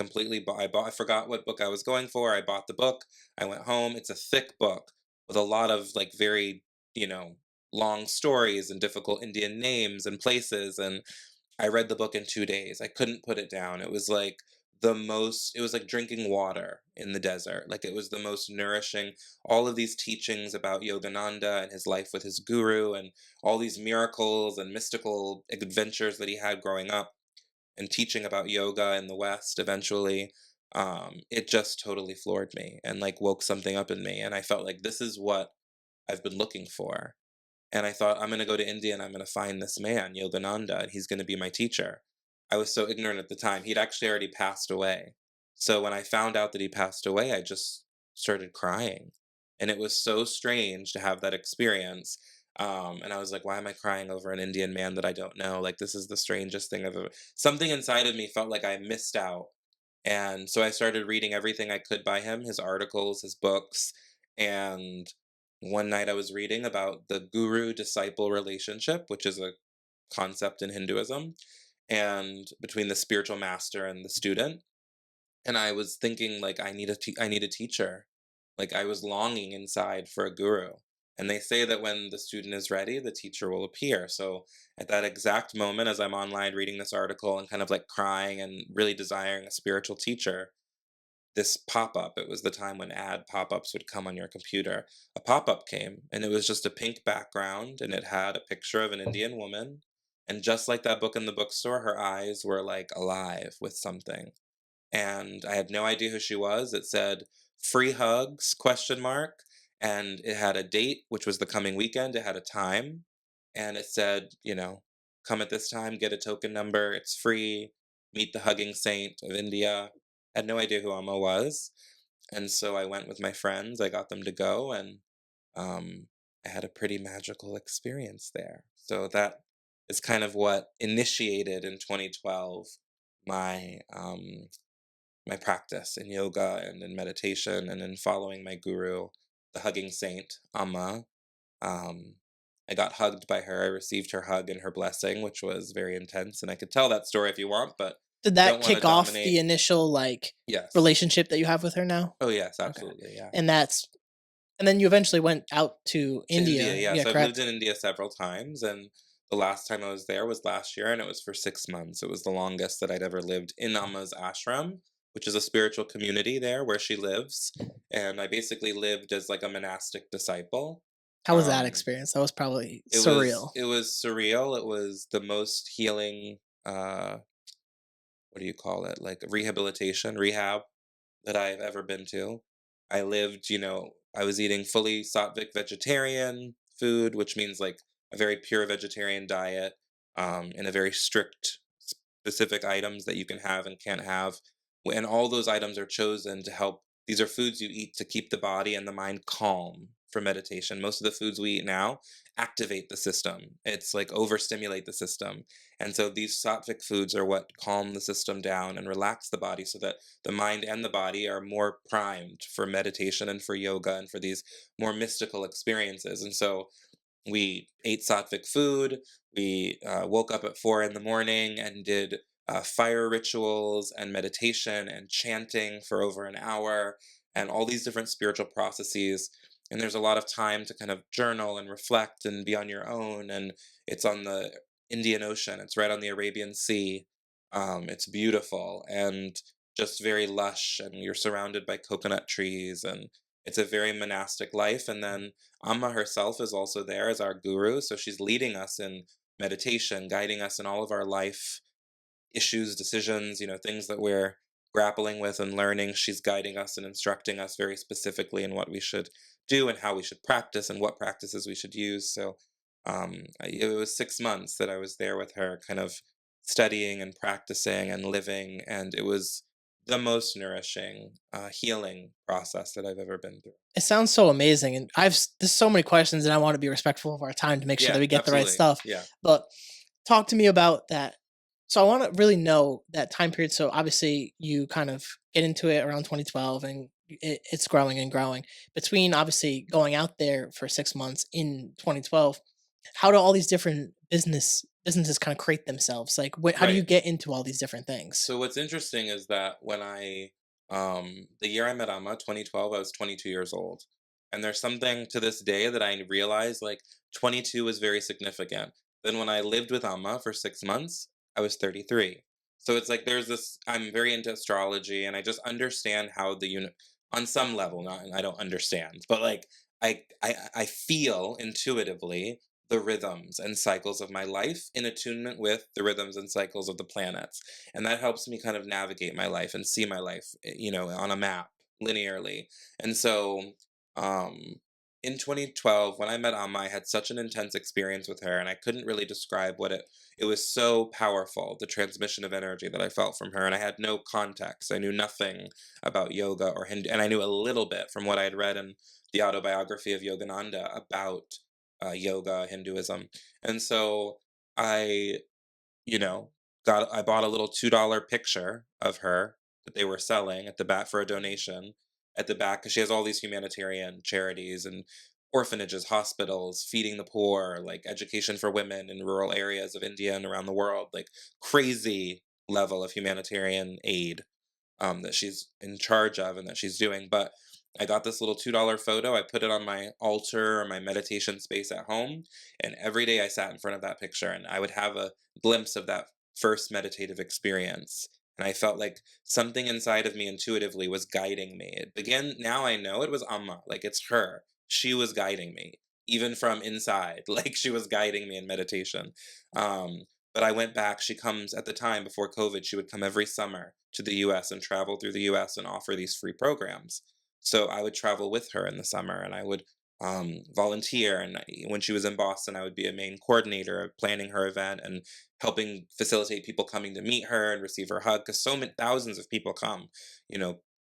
Speaker 3: forgot what book I was going for. I bought the book. I went home. It's a thick book with a lot of like very, you know, long stories and difficult Indian names and places. And I read the book in 2 days. I couldn't put it down. It was like it was like drinking water in the desert. Like it was the most nourishing. All of these teachings about Yogananda and his life with his guru and all these miracles and mystical adventures that he had growing up and teaching about yoga in the West eventually. It just totally floored me and like woke something up in me. And I felt like this is what I've been looking for. And I thought, I'm going to go to India and I'm going to find this man, Yogananda, and he's going to be my teacher. I was so ignorant at the time. He'd actually already passed away. So when I found out that he passed away, I just started crying. And it was so strange to have that experience. And I was like, why am I crying over an Indian man that I don't know? Like, this is the strangest thing I've ever. Something inside of me felt like I missed out. And so I started reading everything I could by him, his articles, his books. And one night I was reading about the guru disciple relationship, which is a concept in Hinduism, and between the spiritual master and the student. And I was thinking, like, I need a teacher. Like, I was longing inside for a guru. And they say that when the student is ready, the teacher will appear. So at that exact moment, as I'm online reading this article and kind of like crying and really desiring a spiritual teacher, this pop-up, it was the time when ad pop-ups would come on your computer. A pop-up came and it was just a pink background and it had a picture of an Indian woman. And just like that book in the bookstore, her eyes were like alive with something. And I had no idea who she was. It said free hugs question mark, and it had a date, which was the coming weekend. It had a time, and it said, you know, come at this time, get a token number, it's free, meet the hugging saint of India. I had no idea who Amma was. And so I went with my friends. I got them to go, and um, I had a pretty magical experience there. So that is kind of what initiated in 2012 my my practice in yoga and in meditation and in following my guru, the hugging saint, Amma. Um, I got hugged by her. I received her hug and her blessing, which was very intense. And I could tell that story if you want, but
Speaker 2: Did
Speaker 3: I
Speaker 2: that
Speaker 3: don't want to
Speaker 2: kick off
Speaker 3: dominate.
Speaker 2: the initial like
Speaker 3: Yes.
Speaker 2: relationship that you have with her now?
Speaker 3: Oh, yes,
Speaker 2: Okay.
Speaker 3: absolutely. Yeah.
Speaker 2: And then you eventually went out to
Speaker 3: To India,
Speaker 2: India.
Speaker 3: yeah.
Speaker 2: Yeah,
Speaker 3: So I've lived
Speaker 2: correct?
Speaker 3: in India several times. And the last time I was there was last year, and it was for 6 months. It was the longest that I'd ever lived in Amma's ashram, which is a spiritual community there where she lives. And I basically lived as like a monastic disciple.
Speaker 2: How was that experience? That was probably surreal.
Speaker 3: It was surreal. It was the most healing, what do you call it? Like rehab that I've ever been to. I lived, I was eating fully Sattvic vegetarian food, which means like a very pure vegetarian diet, and a very strict specific items that you can have and can't have. And all those items are chosen to help. These are foods you eat to keep the body and the mind calm for meditation. Most of the foods we eat now activate the system. It's like overstimulate the system. And so these sattvic foods are what calm the system down and relax the body so that the mind and the body are more primed for meditation and for yoga and for these more mystical experiences. And so we ate sattvic food. We woke up at 4 in the morning and did fire rituals and meditation and chanting for over an hour and all these different spiritual processes. And there's a lot of time to kind of journal and reflect and be on your own. And it's on the Indian Ocean, it's right on the Arabian Sea. It's beautiful and just very lush, and you're surrounded by coconut trees. And it's a very monastic life. And then Amma herself is also there as our guru, so she's leading us in meditation, guiding us in all of our life issues, decisions, things that we're grappling with and learning. She's guiding us and instructing us very specifically in what we should do and how we should practice and what practices we should use. So it was 6 months that I was there with her, kind of studying and practicing and living, and it was the most nourishing, healing process that I've ever been through.
Speaker 2: It sounds so amazing, and there's so many questions, and I want to be respectful of our time to make sure that
Speaker 3: Yeah,
Speaker 2: we get the right
Speaker 3: absolutely.
Speaker 2: stuff.
Speaker 3: Yeah.
Speaker 2: But talk to me about that. So I want to really know that time period. So obviously you kind of get into it around 2012, and it's growing and growing. Between obviously going out there for 6 months in 2012, how do all these different businesses kind of create themselves? Like, how do you
Speaker 3: Right.
Speaker 2: get into all these different things?
Speaker 3: So what's interesting is that the year I met Amma, 2012, I was 22 years old. And there's something to this day that I realized like 22 was very significant. Then when I lived with Amma for 6 months, I was 33. So it's like there's this, I'm very into astrology and I just understand how the unit, on some level, not, I don't understand, but like I feel intuitively the rhythms and cycles of my life in attunement with the rhythms and cycles of the planets. And that helps me kind of navigate my life and see my life, on a map linearly. And so, um, in 2012, when I met Amma, I had such an intense experience with her, and I couldn't really describe what it was so powerful, the transmission of energy that I felt from her. And I had no context. I knew nothing about yoga or Hindu, and I knew a little bit from what I had read in the autobiography of Yogananda about yoga, Hinduism. And so I, you know, I bought a little $2 picture of her that they were selling at the back for a donation at the back, because she has all these humanitarian charities and orphanages, hospitals, feeding the poor, like education for women in rural areas of India and around the world, like crazy level of humanitarian aid that she's in charge of and that she's doing. But I got this little $2 photo. I put it on my altar or my meditation space at home. And every day I sat in front of that picture and I would have a glimpse of that first meditative experience. And I felt like something inside of me intuitively was guiding me. It began, now I know it was Amma, like it's her. She was guiding me, even from inside, like she was guiding me in meditation. Um, but I went back. She comes at the time before COVID, she would come every summer to the US and travel through the US and offer these free programs. So I would travel with her in the summer and I would volunteer. And when she was in Boston, I would be a main coordinator of planning her event and helping facilitate people coming to meet her and receive her hug. Because so many thousands of people come,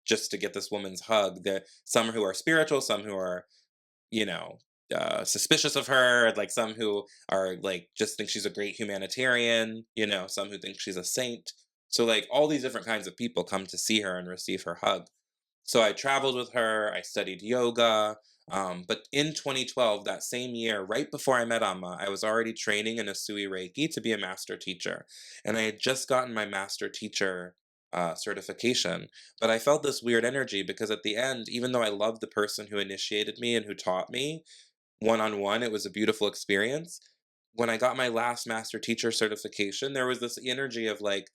Speaker 3: just to get this woman's hug. There, some who are spiritual, some who are you know, suspicious of her, like some who are like just think she's a great humanitarian, some who think she's a saint. So like all these different kinds of people come to see her and receive her hug. So I traveled with her, I studied yoga. But in 2012, that same year, right before I met Amma, I was already training in Asui Reiki to be a master teacher. And I had just gotten my master teacher certification. But I felt this weird energy because at the end, even though I loved the person who initiated me and who taught me one on one, it was a beautiful experience. When I got my last master teacher certification, there was this energy of like,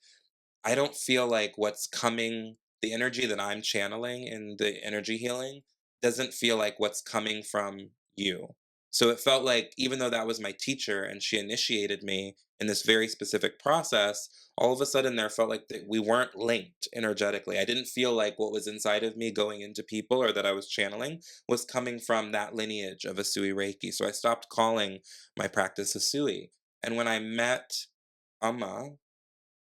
Speaker 3: I don't feel like what's coming, the energy that I'm channeling in the energy healing doesn't feel like what's coming from you. So it felt like, even though that was my teacher and she initiated me in this very specific process, all of a sudden there felt like that we weren't linked energetically. I didn't feel like what was inside of me going into people or that I was channeling was coming from that lineage of Asui Reiki. So I stopped calling my practice Asui. And when I met Amma,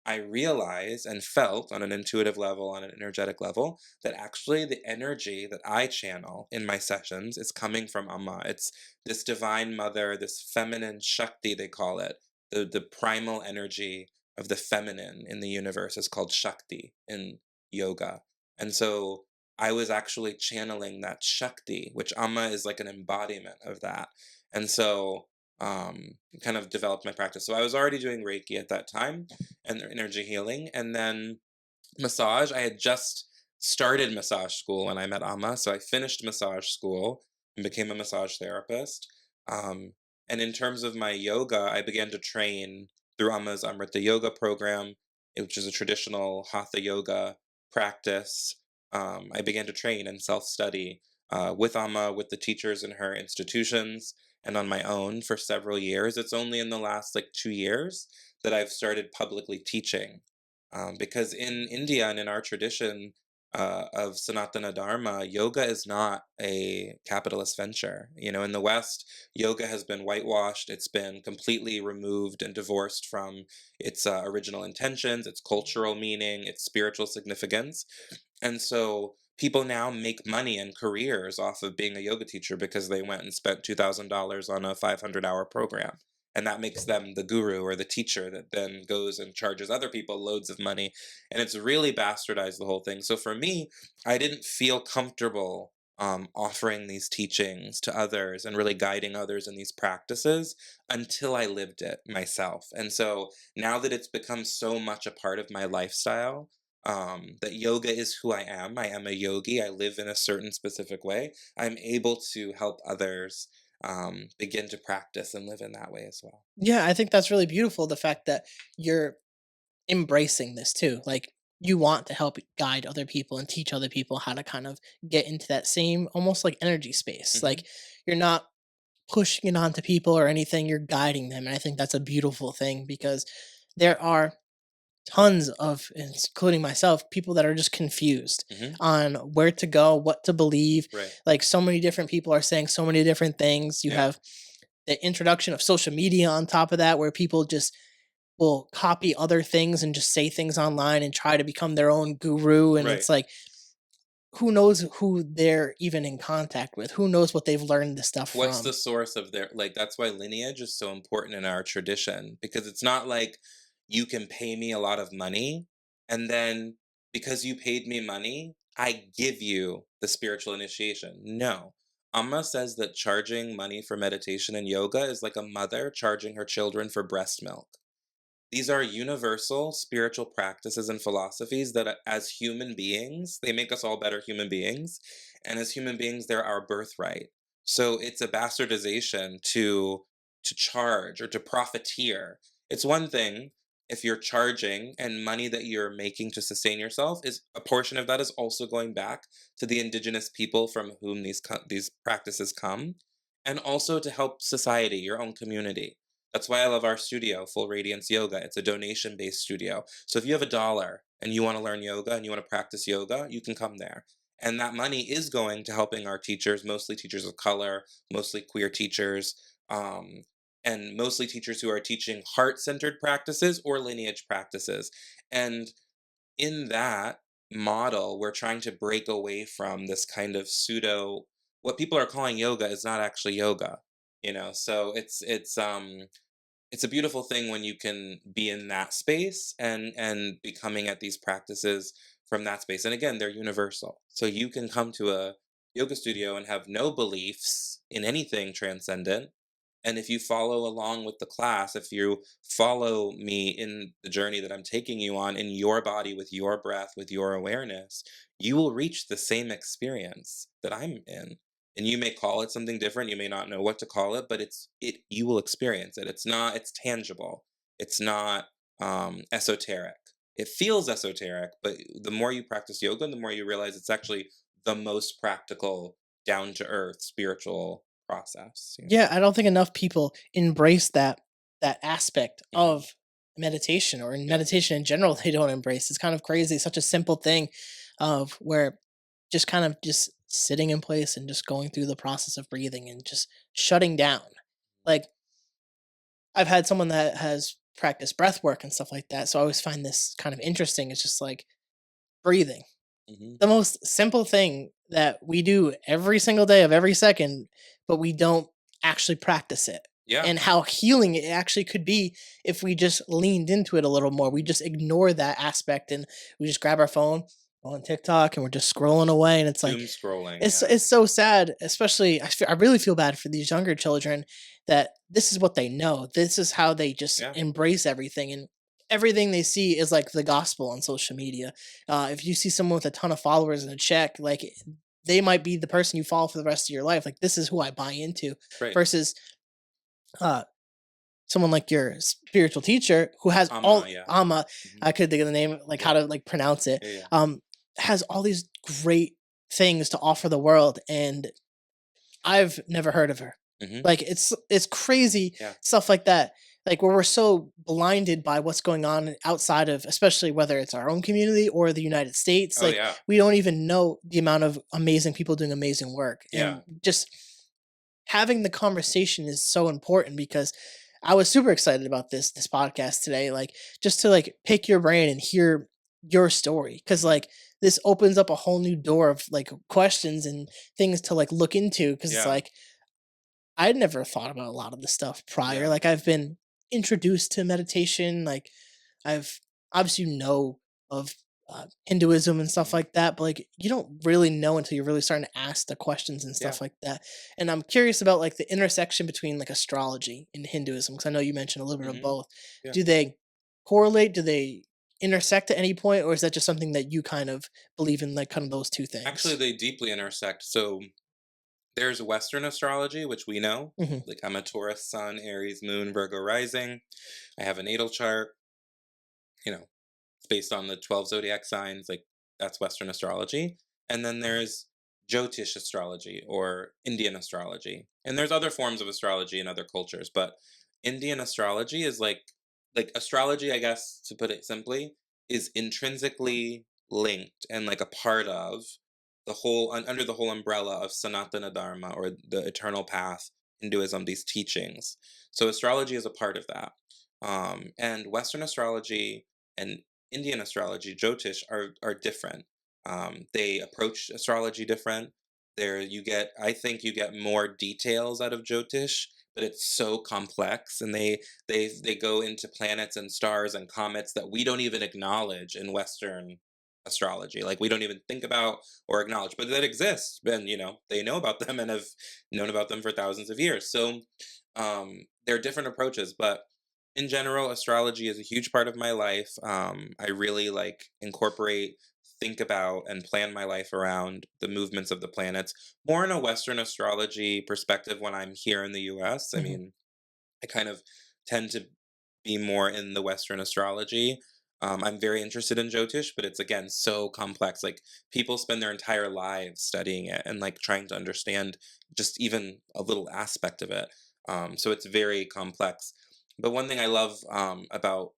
Speaker 3: I realized and felt on an intuitive level, on an energetic level, that actually the energy that I channel in my sessions is coming from Amma. It's this divine mother, this feminine Shakti, they call it. The primal energy of the feminine in the universe is called Shakti in yoga. And so I was actually channeling that Shakti, which Amma is like an embodiment of that. And so kind of developed my practice. So I was already doing Reiki at that time and their energy healing. And then massage, I had just started massage school when I met Amma. So I finished massage school and became a massage therapist. Um, and in terms of my yoga, I began to train through Amma's Amrita Yoga program, which is a traditional Hatha yoga practice. I began to train and self study with Amma, with the teachers in her institutions, and on my own for several years. It's only in the last like 2 years that I've started publicly teaching. Because in India and in our tradition of Sanatana Dharma, yoga is not a capitalist venture. You know, in the West, yoga has been whitewashed, it's been completely removed and divorced from its original intentions, its cultural meaning, its spiritual significance. And so people now make money and careers off of being a yoga teacher because they went and spent $2,000 on a 500-hour program. And that makes them the guru or the teacher that then goes and charges other people loads of money. And it's really bastardized the whole thing. So for me, I didn't feel comfortable offering these teachings to others and really guiding others in these practices until I lived it myself. And so now that it's become so much a part of my lifestyle, that yoga is who I am. I am a yogi. I live in a certain specific way. I'm able to help others begin to practice and live in that way as well.
Speaker 2: Yeah, I think that's really beautiful. The fact that you're embracing this too. Like you want to help guide other people and teach other people how to kind of get into that same almost like energy space.
Speaker 3: Hmm.
Speaker 2: Like you're not pushing it onto people or anything, you're guiding them. And I think that's a beautiful thing because there are tons of, including myself, people that are just confused
Speaker 3: Hmm.
Speaker 2: on where to go, what to believe.
Speaker 3: Right.
Speaker 2: Like so many different people are saying so many different things. You
Speaker 3: Yeah.
Speaker 2: have the introduction of social media on top of that, where people just will copy other things and just say things online and try to become their own guru. And
Speaker 3: Right.
Speaker 2: it's like, who knows who they're even in contact with? Who knows what they've learned this stuff
Speaker 3: What's
Speaker 2: from?
Speaker 3: the source of their, like, that's why lineage is so important in our tradition, because it's not like you can pay me a lot of money and then because you paid me money, I give you the spiritual initiation. No. Amma says that charging money for meditation and yoga is like a mother charging her children for breast milk. These are universal spiritual practices and philosophies that, as human beings, they make us all better human beings. And as human beings, they're our birthright. So it's a bastardization to charge or to profiteer. It's one thing if you're charging and money that you're making to sustain yourself is a portion of that is also going back to the indigenous people from whom these practices come, and also to help society, your own community. That's why I love our studio, Full Radiance Yoga. It's a donation based studio. So if you have $1 and you want to learn yoga and you want to practice yoga, you can come there. And that money is going to helping our teachers, mostly teachers of color, mostly queer teachers, um, and mostly teachers who are teaching heart centered practices or lineage practices. And in that model, we're trying to break away from this kind of pseudo, what people are calling yoga is not actually yoga. So it's a beautiful thing when you can be in that space and be coming at these practices from that space. And again, they're universal. So you can come to a yoga studio and have no beliefs in anything transcendent. And if you follow along with the class, if you follow me in the journey that I'm taking you on in your body with your breath, with your awareness, you will reach the same experience that I'm in. And you may call it something different, you may not know what to call it, but it you will experience it. It's tangible. It's not esoteric. It feels esoteric, but the more you practice yoga, the more you realize it's actually the most practical, down to earth spiritual process.
Speaker 2: Yeah, I don't think enough people embrace that aspect
Speaker 3: Hmm.
Speaker 2: of meditation, or in
Speaker 3: Yeah.
Speaker 2: meditation in general they don't embrace. It's kind of crazy, such a simple thing of where just kind of just sitting in place and just going through the process of breathing and just shutting down. Like, I've had someone that has practiced breath work and stuff like that, so I always find this kind of interesting. It's just like breathing,
Speaker 3: Hmm.
Speaker 2: the most simple thing that we do every single day of every second, but we don't actually practice it.
Speaker 3: Yeah.
Speaker 2: And how healing it actually could be if we just leaned into it a little more. We just ignore that aspect and we just grab our phone on TikTok and we're just scrolling away. And it's like,
Speaker 3: Doom scrolling.
Speaker 2: it's
Speaker 3: Yeah.
Speaker 2: it's so sad, especially I really feel bad for these younger children that this is what they know. This is how they just
Speaker 3: Yeah.
Speaker 2: embrace everything, and everything they see is like the gospel on social media. If you see someone with a ton of followers and a check, like they might be the person you follow for the rest of your life. Like, this is who I buy into,
Speaker 3: Right.
Speaker 2: versus uh, someone like your spiritual teacher who has
Speaker 3: Amma.
Speaker 2: all
Speaker 3: Yeah.
Speaker 2: Amma.
Speaker 3: Hmm.
Speaker 2: I could think of the name, like
Speaker 3: Yeah.
Speaker 2: how to like pronounce it.
Speaker 3: Yeah. Yeah.
Speaker 2: Has all these great things to offer the world, and I've never heard of her.
Speaker 3: Hmm.
Speaker 2: Like, it's crazy
Speaker 3: Yeah.
Speaker 2: stuff like that. Like, where we're so blinded by what's going on outside of, especially whether it's our own community or the United States.
Speaker 3: Oh
Speaker 2: Like,
Speaker 3: yeah.
Speaker 2: we don't even know the amount of amazing people doing amazing work.
Speaker 3: Yeah.
Speaker 2: And just having the conversation is so important, because I was super excited about this podcast today. Like, just to like pick your brain and hear your story, because
Speaker 3: Hmm.
Speaker 2: like this opens up a whole new door of like questions and things to like look into, because it's
Speaker 3: Yeah.
Speaker 2: like I'd never thought about a lot of this stuff prior.
Speaker 3: Yeah.
Speaker 2: Like, I've been introduced to meditation. Like, I've obviously know of Hinduism and stuff
Speaker 3: Hmm.
Speaker 2: like that, but like you don't really know until you're really starting to ask the questions and
Speaker 3: Yeah.
Speaker 2: stuff like that. And I'm curious about like the intersection between like astrology and Hinduism, because I know you mentioned a little bit of
Speaker 3: Hmm.
Speaker 2: both.
Speaker 3: Yeah.
Speaker 2: Do they correlate? Do they intersect at any point, or is that just something that you kind of believe in, like kind of those two
Speaker 3: Actually,
Speaker 2: things?
Speaker 3: they deeply intersect. So there's Western astrology, which we know.
Speaker 2: Hmm.
Speaker 3: Like, I'm a Taurus sun, Aries moon, Virgo rising. I have a natal chart. It's based on the 12 zodiac signs. Like, that's Western astrology. And then there's Jyotish astrology, or Indian astrology. And there's other forms of astrology in other cultures, but Indian astrology is like astrology, I guess, to put it simply, is intrinsically linked and like a part of the whole under the whole umbrella of Sanatana Dharma, or the eternal path, Hinduism, these teachings. So astrology is a part of that. And Western astrology and Indian astrology, Jyotish, are different. They approach astrology different. I think you get more details out of Jyotish, but it's so complex, and they go into planets and stars and comets that we don't even acknowledge in Western astrology. Like, we don't even think about or acknowledge, but that exists. And they know about them and have known about them for thousands of years. So there are different approaches, but in general, astrology is a huge part of my life. I really like incorporate, think about, and plan my life around the movements of the planets, more in a Western astrology perspective when I'm here in the US. I
Speaker 2: Hmm.
Speaker 3: mean, I kind of tend to be more in the Western astrology. I'm very interested in Jyotish, but it's, again, so complex. Like, people spend their entire lives studying it and like trying to understand just even a little aspect of it. So it's very complex. But one thing I love about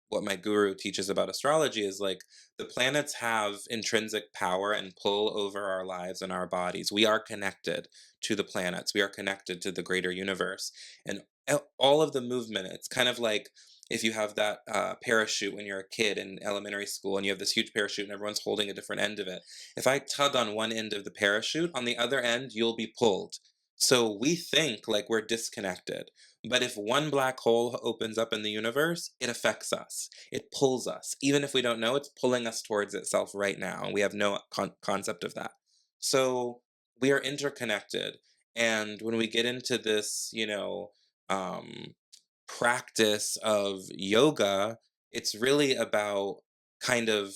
Speaker 3: what my guru teaches about astrology is, like, the planets have intrinsic power and pull over our lives and our bodies. We are connected to the planets. We are connected to the greater universe. And all of the movement, it's kind of like if you have that parachute when you're a kid in elementary school, and you have this huge parachute and everyone's holding a different end of it. If I tug on one end of the parachute, on the other end you'll be pulled. So we think like we're disconnected, but if one black hole opens up in the universe, it affects us, it pulls us. Even if we don't know, it's pulling us towards itself right now, and we have no concept of that. So we are interconnected. And when we get into this, um, practice of yoga, it's really about kind of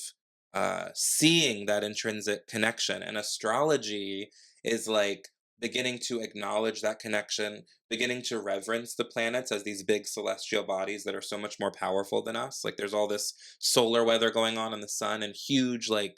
Speaker 3: seeing that intrinsic connection. And astrology is like beginning to acknowledge that connection, beginning to reverence the planets as these big celestial bodies that are so much more powerful than us. Like, there's all this solar weather going on in the sun, and huge, like,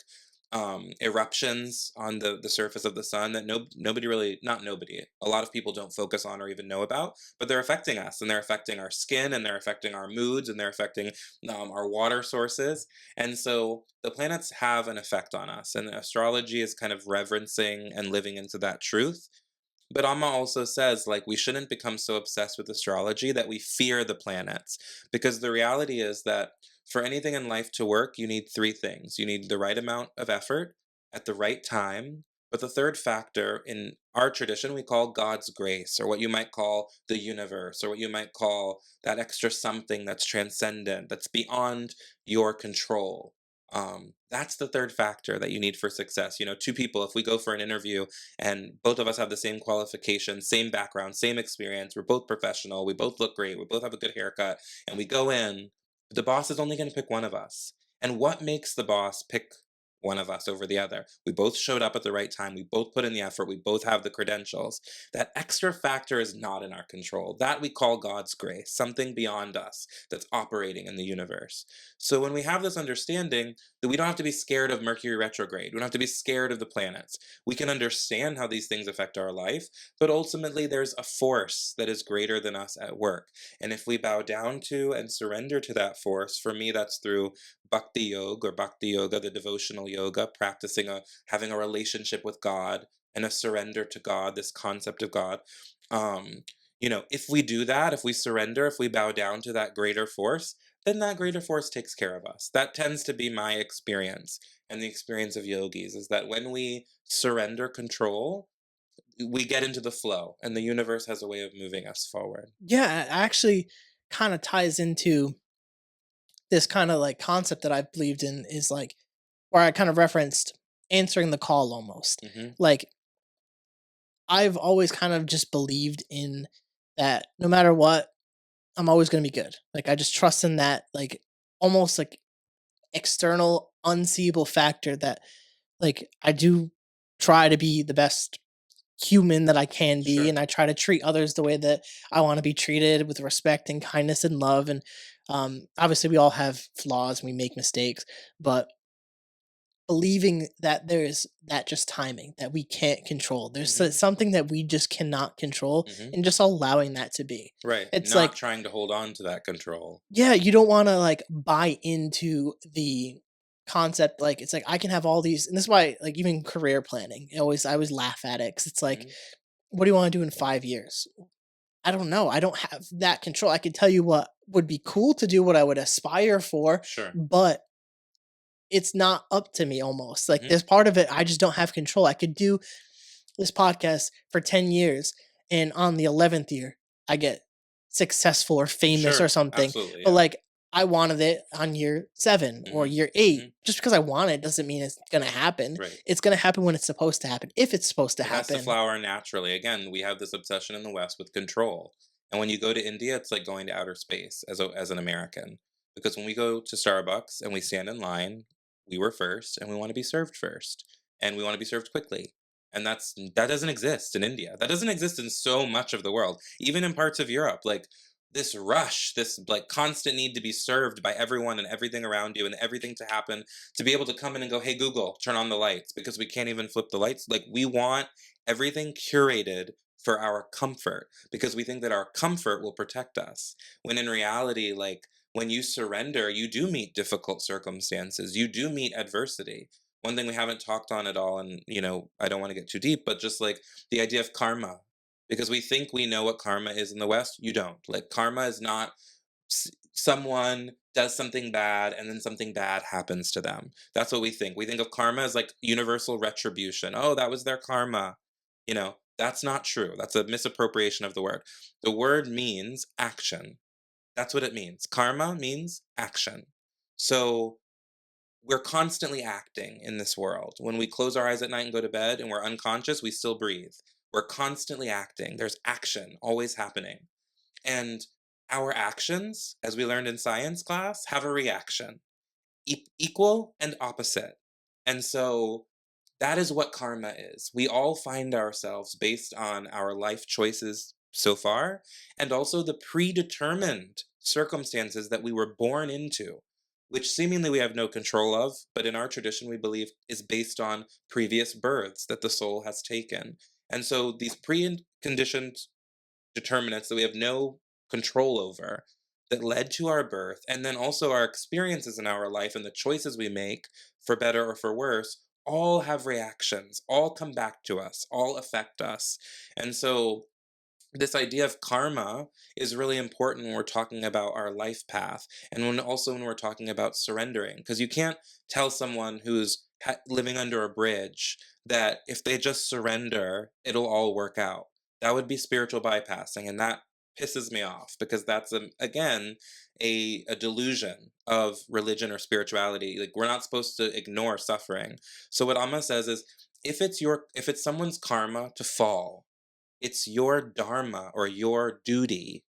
Speaker 3: eruptions on the surface of the sun that nobody really, not nobody, a lot of people don't focus on or even know about, but they're affecting us, and they're affecting our skin, and they're affecting our moods, and they're affecting our water sources. And so the planets have an effect on us, and astrology is kind of reverencing and living into that truth. But Amma also says, like, we shouldn't become so obsessed with astrology that we fear the planets. Because the reality is that for anything in life to work, you need three things. You need the right amount of effort at the right time. But the third factor in our tradition, we call God's grace, or what you might call the universe, or what you might call that extra something that's transcendent, that's beyond your control. That's the third factor that you need for success. You know, two people, if we go for an interview and both of us have the same qualifications, same background, same experience. We're both professional. We both look great. We both have a good haircut. And we go in, the boss is only going to pick one of us. And what makes the boss pick one of us over the other? We both showed up at the right time. We both put in the effort. We both have the credentials. That extra factor is not in our control. That we call God's grace, something beyond us that's operating in the universe. So when we have this understanding that we don't have to be scared of Mercury retrograde, we don't have to be scared of the planets, we can understand how these things affect our life, but ultimately there's a force that is greater than us at work. And if we bow down to and surrender to that force, for me, that's through bhakti yoga or bhakti yoga, the devotional yoga, practicing having a relationship with God and a surrender to God, this concept of God. Um, if we do that, if we surrender, if we bow down to that greater force, then that greater force takes care of us. That tends to be my experience and the experience of yogis, is that when we surrender control, we get into the flow, and the universe has a way of moving us forward.
Speaker 2: Yeah, it actually kind of ties into this kind of like concept that I've believed in is like where I kind of referenced answering the call almost.
Speaker 3: Hmm.
Speaker 2: Like I've always kind of just believed in that no matter what, I'm always going to be good. Like I just trust in that like almost like external unseeable factor that like I do try to be the best human that I can be,
Speaker 3: Sure.
Speaker 2: and I try to treat others the way that I want to be treated with respect and kindness and love. And obviously, we all have flaws and we make mistakes, but believing that there's that just timing that we can't control. There's
Speaker 3: Hmm.
Speaker 2: something that we just cannot control,
Speaker 3: Hmm.
Speaker 2: and just allowing that to be.
Speaker 3: Right.
Speaker 2: It's
Speaker 3: Not
Speaker 2: like,
Speaker 3: trying to hold on to that control.
Speaker 2: yeah, you don't want to like buy into the concept. Like, it's like I can have all these, and this is why, like, even career planning, I always laugh at it because it's like,
Speaker 3: Hmm.
Speaker 2: what do you want to do in 5 years? I don't know. I don't have that control. I can tell you what would be cool to do, what I would aspire for,
Speaker 3: Sure.
Speaker 2: but it's not up to me almost. Like
Speaker 3: Hmm.
Speaker 2: there's part of it I just don't have control. I could do this podcast for 10 years and on the 11th year I get successful or famous or
Speaker 3: Sure.
Speaker 2: something.
Speaker 3: Absolutely.
Speaker 2: But
Speaker 3: Yeah.
Speaker 2: like I wanted it on year 7 or
Speaker 3: Hmm.
Speaker 2: year 8.
Speaker 3: Hmm.
Speaker 2: Just because I want it doesn't mean it's going to happen.
Speaker 3: Right.
Speaker 2: It's going to happen when it's supposed to happen. If it's supposed to
Speaker 3: It has to
Speaker 2: happen.
Speaker 3: flower naturally. Again, we have this obsession in the West with control. And when you go to India, it's like going to outer space as an American. Because when we go to Starbucks and we stand in line, we were first and we want to be served first. And we want to be served quickly. And that doesn't exist in India. That doesn't exist in so much of the world. Even in parts of Europe, like this rush, this like constant need to be served by everyone and everything around you and everything to happen, to be able to come in and go, "Hey Google, turn on the lights," because we can't even flip the lights. Like we want everything curated for our comfort because we think that our comfort will protect us. When in reality, like when you surrender, you do meet difficult circumstances, you do meet adversity. One thing we haven't talked on at all, and I don't want to get too deep, but just like the idea of karma, because we think we know what karma is in the West. You don't. Like karma is not someone does something bad and then something bad happens to them. That's what we think. We think of karma as like universal retribution. Oh, that was their karma. That's not true. That's a misappropriation of the word. The word means action. That's what it means. Karma means action. So we're constantly acting in this world. When we close our eyes at night and go to bed and we're unconscious, we still breathe. We're constantly acting. There's action always happening. And our actions, as we learned in science class, have a reaction, equal and opposite. And so that is what karma is. We all find ourselves based on our life choices so far, and also the predetermined circumstances that we were born into. which seemingly we have no control of, but in our tradition we believe is based on previous births that the soul has taken. And so these preconditioned determinants that we have no control over that led to our birth, and then also our experiences in our life and the choices we make, for better or for worse, all have reactions, all come back to us, all affect us. And so this idea of karma is really important when we're talking about our life path, and when we're talking about surrendering, because you can't tell someone who's living under a bridge that if they just surrender it'll all work out. That would be spiritual bypassing, and that pisses me off, because that's again a delusion of religion or spirituality. Like, we're not supposed to ignore suffering. So what Amma says is, if it's someone's karma to fall, it's your dharma or your duty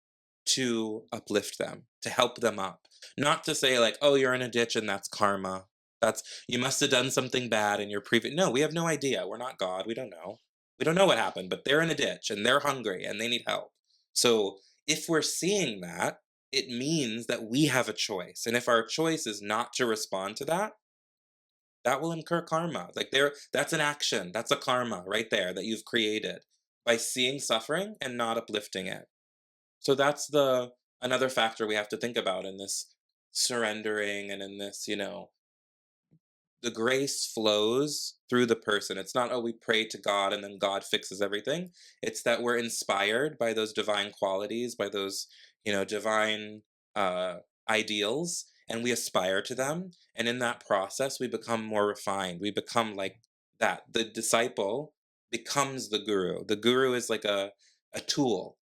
Speaker 3: to uplift them, to help them up. Not to say like, oh, you're in a ditch and that's karma. That's, you must have done something bad in your previous. No, we have no idea. We're not God. We don't know. We don't know what happened, but they're in a ditch and they're hungry and they need help. So if we're seeing that, it means that we have a choice. And if our choice is not to respond to that, that will incur karma. Like, that's an action. That's a karma right there that you've created by seeing suffering and not uplifting it. So that's the another factor we have to think about in this surrendering, and in this, the grace flows through the person. It's not, oh, we pray to God and then God fixes everything. It's that we're inspired by those divine qualities, by those, divine uh, ideals, and we aspire to them. And in that process, we become more refined. We become like that. The disciple becomes the guru. The guru is like a tool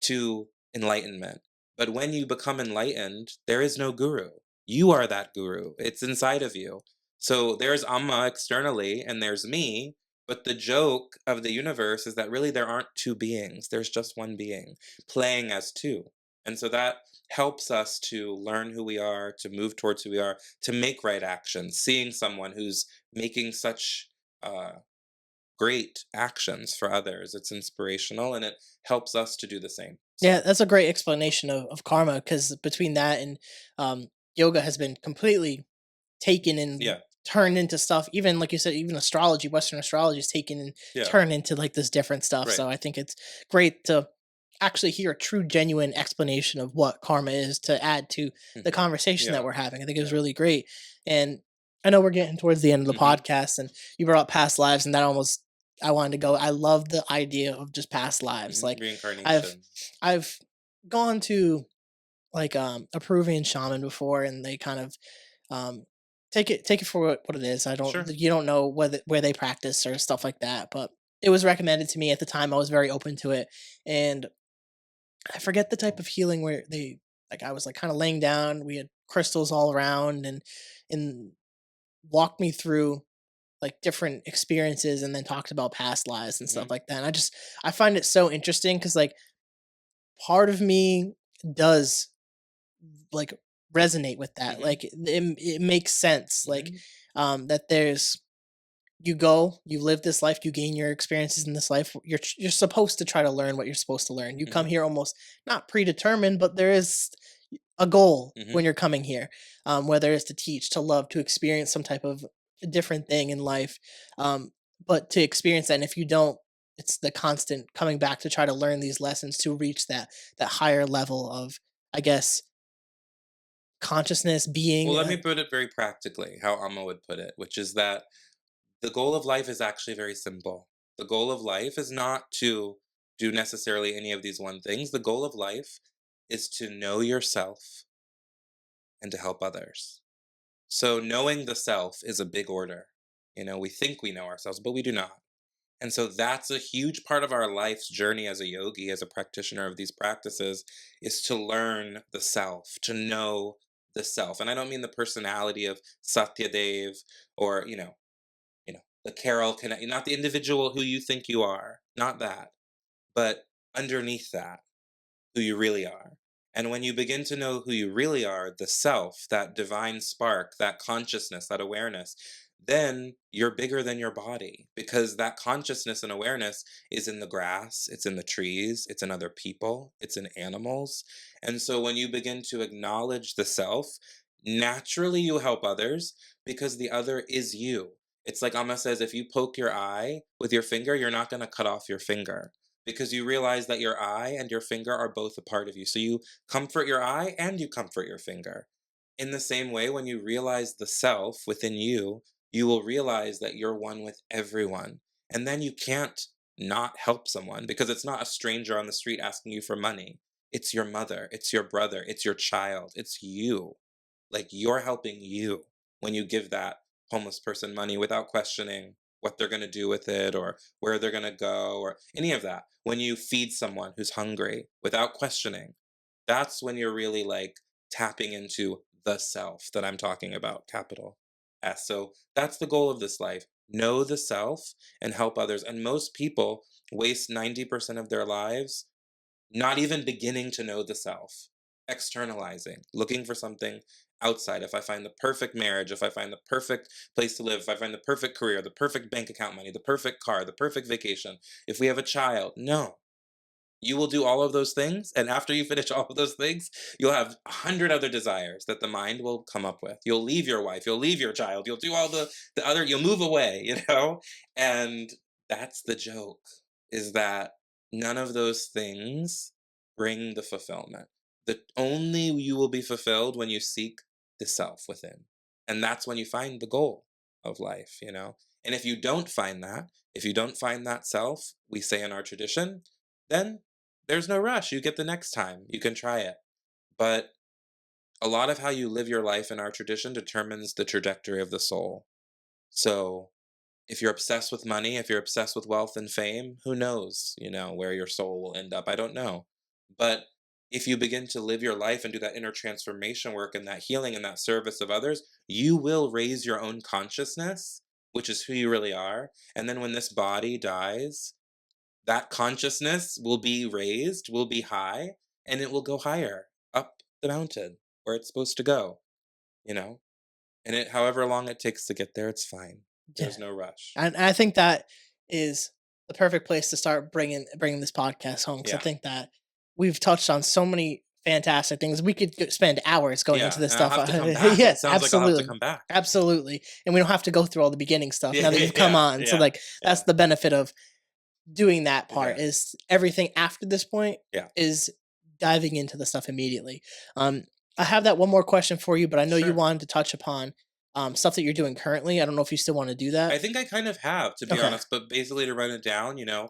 Speaker 3: to enlightenment. But when you become enlightened, there is no guru. You are that guru. It's inside of you. So there's Amma externally, and there's me. But the joke of the universe is that really there aren't two beings. There's just one being playing as two. And so that helps us to learn who we are, to move towards who we are, to make right actions. Seeing someone who's making such uh, great actions for others, it's inspirational, and it helps us to do the same.
Speaker 2: Yeah,
Speaker 3: So,
Speaker 2: that's a great explanation of karma, because between that and yoga has been completely taken and
Speaker 3: yeah,
Speaker 2: turned into stuff. Even like you said, even astrology, Western astrology is taken and
Speaker 3: yeah,
Speaker 2: turned into like this different stuff.
Speaker 3: right.
Speaker 2: So I think it's great to actually hear a true, genuine explanation of what karma is to add to the
Speaker 3: Hmm.
Speaker 2: conversation that
Speaker 3: Yeah,
Speaker 2: we're having. I think it was
Speaker 3: yeah.
Speaker 2: really great. And I know we're getting towards the end of the
Speaker 3: Hmm.
Speaker 2: podcast, and you brought up past lives, and that almost I wanted to go. I love the idea of just past lives. Like I've
Speaker 3: Reincarnation.
Speaker 2: I've gone to like a Peruvian shaman before, and they kind of um take it for what it is. I don't
Speaker 3: Sure.
Speaker 2: You don't know where they practice or stuff like that, but it was recommended to me at the time. I was very open to it, and I forget the type of healing where they like I was like kind of laying down. We had crystals all around, and walked me through like different experiences, and then talked about past lives and stuff
Speaker 3: Hmm.
Speaker 2: like that. And I find it so interesting because like part of me does like resonate with that.
Speaker 3: Hmm.
Speaker 2: Like it makes sense. Like
Speaker 3: Hmm.
Speaker 2: that there's you live this life, you gain your experiences in this life. You're supposed to try to learn what you're supposed to learn. You come
Speaker 3: Hmm.
Speaker 2: here almost not predetermined, but there is a goal when
Speaker 3: Hmm.
Speaker 2: you're coming here, whether it's to teach, to love, to experience some type of different thing in life. Um, but to experience that, and if you don't, it's the constant coming back to try to learn these lessons to reach that higher level of, I guess, consciousness,
Speaker 3: Well,
Speaker 2: being.
Speaker 3: let me put it very practically, how Amma would put it, which is that the goal of life is actually very simple. The goal of life is not to do necessarily any of these one things. The goal of life is to know yourself and to help others. So knowing the self is a big order. We think we know ourselves, but we do not. And so that's a huge part of our life's journey as a yogi, as a practitioner of these practices, is to learn the self, to know the self. And I don't mean the personality of Satyadev, or, the Carroll, not the individual who you think you are, not that, but underneath that, who you really are. And when you begin to know who you really are, the self, that divine spark, that consciousness, that awareness, then you're bigger than your body, because that consciousness and awareness is in the grass, it's in the trees, it's in other people, it's in animals. And so when you begin to acknowledge the self, naturally you help others because the other is you. It's like Amma says, if you poke your eye with your finger, you're not going to cut off your finger because you realize that your eye and your finger are both a part of you. So you comfort your eye and you comfort your finger. In the same way, when you realize the self within you, you will realize that you're one with everyone. And then you can't not help someone because it's not a stranger on the street asking you for money. It's your mother, it's your brother, it's your child, it's you. Like you're helping you when you give that homeless person money without questioning what they're going to do with it or where they're going to go or any of that. When you feed someone who's hungry without questioning, that's when you're really like tapping into the self that I'm talking about, capital S. So that's the goal of this life. Know the self and help others. And most people waste 90% of their lives not even beginning to know the self, externalizing, looking for something outside. If I find the perfect marriage, if I find the perfect place to live, if I find the perfect career, the perfect bank account money, the perfect car, the perfect vacation, if we have a child, no. You will do all of those things, and after you finish all of those things, you'll have 100 other desires that the mind will come up with. You'll leave your wife, you'll leave your child, you'll do all the other, you'll move away, And that's the joke, is that none of those things bring the fulfillment. The only you will be fulfilled when you seek the self within. And that's when you find the goal of life. And if you don't find that, if you don't find that self, we say in our tradition, then there's no rush. You get the next time. You can try it. But a lot of how you live your life in our tradition determines the trajectory of the soul. So if you're obsessed with money, if you're obsessed with wealth and fame, who knows, where your soul will end up? I don't know. But if you begin to live your life and do that inner transformation work and that healing and that service of others, you will raise your own consciousness, which is who you really are. And then when this body dies, that consciousness will be raised, will be high, and it will go higher up the mountain where it's supposed to go, you know? And however long it takes to get there, it's fine.
Speaker 2: Yeah.
Speaker 3: There's no rush.
Speaker 2: And I think that is the perfect place to start bringing this podcast home, because I
Speaker 3: Yeah.
Speaker 2: think that we've touched on so many fantastic things. We could spend hours going into
Speaker 3: Yeah.
Speaker 2: this
Speaker 3: And I'll
Speaker 2: stuff.
Speaker 3: have to come back.
Speaker 2: Yeah,
Speaker 3: It sounds like I'll have to
Speaker 2: absolutely.
Speaker 3: come back.
Speaker 2: Absolutely. And we don't have to go through all the beginning stuff now that you've come
Speaker 3: Yeah.
Speaker 2: on. So
Speaker 3: Yeah.
Speaker 2: like that's
Speaker 3: Yeah.
Speaker 2: the benefit of doing that part,
Speaker 3: Yeah.
Speaker 2: is everything after this point
Speaker 3: Yeah.
Speaker 2: is diving into the stuff immediately. Um I have that one more question for you, but I know you
Speaker 3: Sure.
Speaker 2: wanted to touch upon stuff that you're doing currently. I don't know if you still want to do
Speaker 3: I
Speaker 2: that.
Speaker 3: think I kind of have, to be
Speaker 2: Okay.
Speaker 3: honest, but basically to run it down, I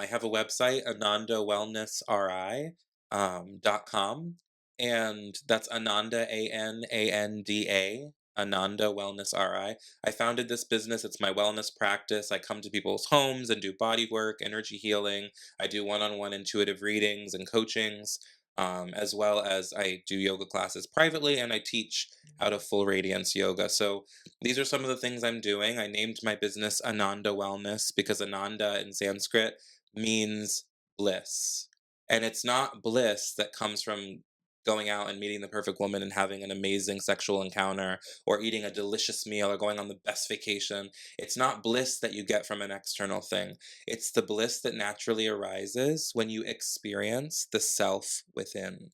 Speaker 3: have a website, anandawellnessri.com, and that's Ananda, Ananda, Ananda Wellness RI. I founded this business. It's my wellness practice. I come to people's homes and do body work, energy healing. I do one-on-one intuitive readings and coachings, as well as I do yoga classes privately, and I teach out of Full Radiance Yoga. So these are some of the things I'm doing. I named my business Ananda Wellness because Ananda in Sanskrit means bliss. And it's not bliss that comes from going out and meeting the perfect woman and having an amazing sexual encounter or eating a delicious meal or going on the best vacation. It's not bliss that you get from an external thing. It's the bliss that naturally arises when you experience the self within.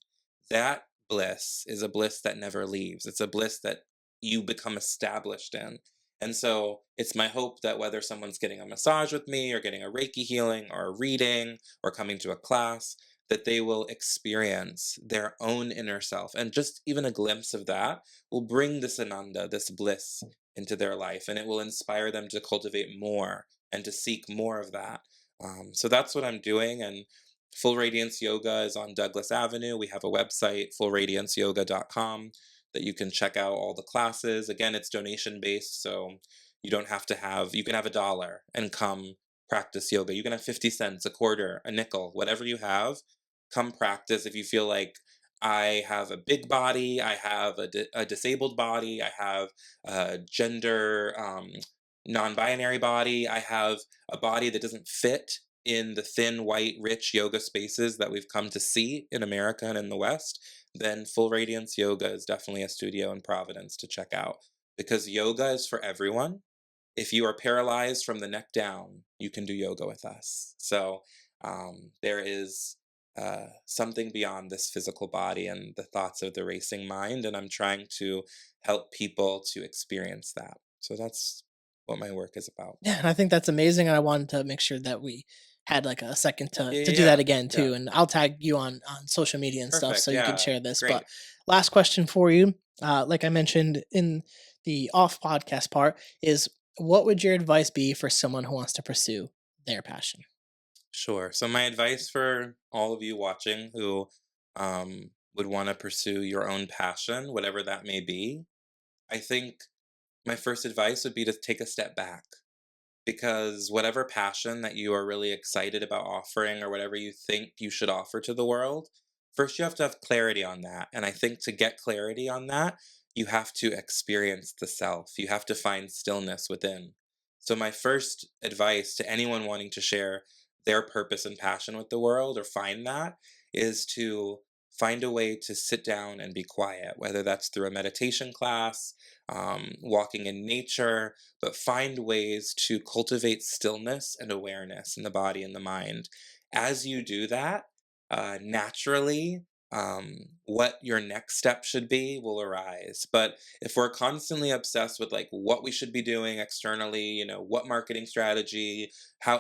Speaker 3: That bliss is a bliss that never leaves. It's a bliss that you become established in. And so it's my hope that whether someone's getting a massage with me or getting a Reiki healing or a reading or coming to a class, that they will experience their own inner self. And just even a glimpse of that will bring this ananda, this bliss into their life. And it will inspire them to cultivate more and to seek more of that. So that's what I'm doing. And Full Radiance Yoga is on Douglas Avenue. We have a website, fullradianceyoga.com, that you can check out all the classes. Again, it's donation based, so you can have $1 and come practice yoga. You can have 50 cents, a quarter, a nickel, whatever you have. Come practice if you feel like I have a big body, I have a disabled body, I have a gender non binary body, I have a body that doesn't fit in the thin, white, rich yoga spaces that we've come to see in America and in the West, then Full Radiance Yoga is definitely a studio in Providence to check out, because yoga is for everyone. If you are paralyzed from the neck down, you can do yoga with us. So there is something beyond this physical body and the thoughts of the racing mind, and I'm trying to help people to experience that. So that's what my work is about.
Speaker 2: Yeah, and I think that's amazing, and I wanted to make sure that we had, like, a second to
Speaker 3: Yeah,
Speaker 2: to
Speaker 3: yeah,
Speaker 2: do that
Speaker 3: yeah,
Speaker 2: again
Speaker 3: yeah.
Speaker 2: too, and I'll tag you on social media and stuff
Speaker 3: Perfect.
Speaker 2: so you can
Speaker 3: Yeah,
Speaker 2: share this, but
Speaker 3: great.
Speaker 2: last question for you, like I mentioned in the off podcast part, is what would your advice be for someone who wants to pursue their passion?
Speaker 3: Sure. So my advice for all of you watching who would want to pursue your own passion, whatever that may be, I think my first advice would be to take a step back, because whatever passion that you are really excited about offering or whatever you think you should offer to the world, first you have to have clarity on that. And I think to get clarity on that, you have to experience the self. You have to find stillness within. So my first advice to anyone wanting to share their purpose and passion with the world or find that is to find a way to sit down and be quiet, whether that's through a meditation class, walking in nature, but find ways to cultivate stillness and awareness in the body and the mind. As you do that, naturally, what your next step should be will arise. But if we're constantly obsessed with like what we should be doing externally, what marketing strategy,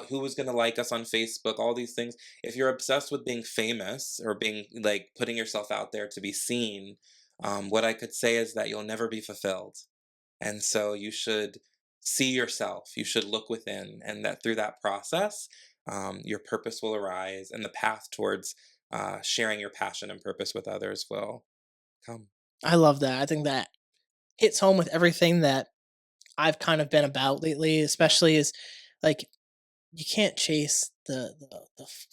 Speaker 3: who is going to like us on Facebook, all these things, if you're obsessed with being famous or being like putting yourself out there to be seen, what I could say is that you'll never be fulfilled. And so you should see yourself, you should look within, and that through that process, your purpose will arise and the path towards sharing your passion and purpose with others will come.
Speaker 2: I love that. I think that hits home with everything that I've kind of been about lately,
Speaker 3: Yeah,
Speaker 2: especially is like you can't chase the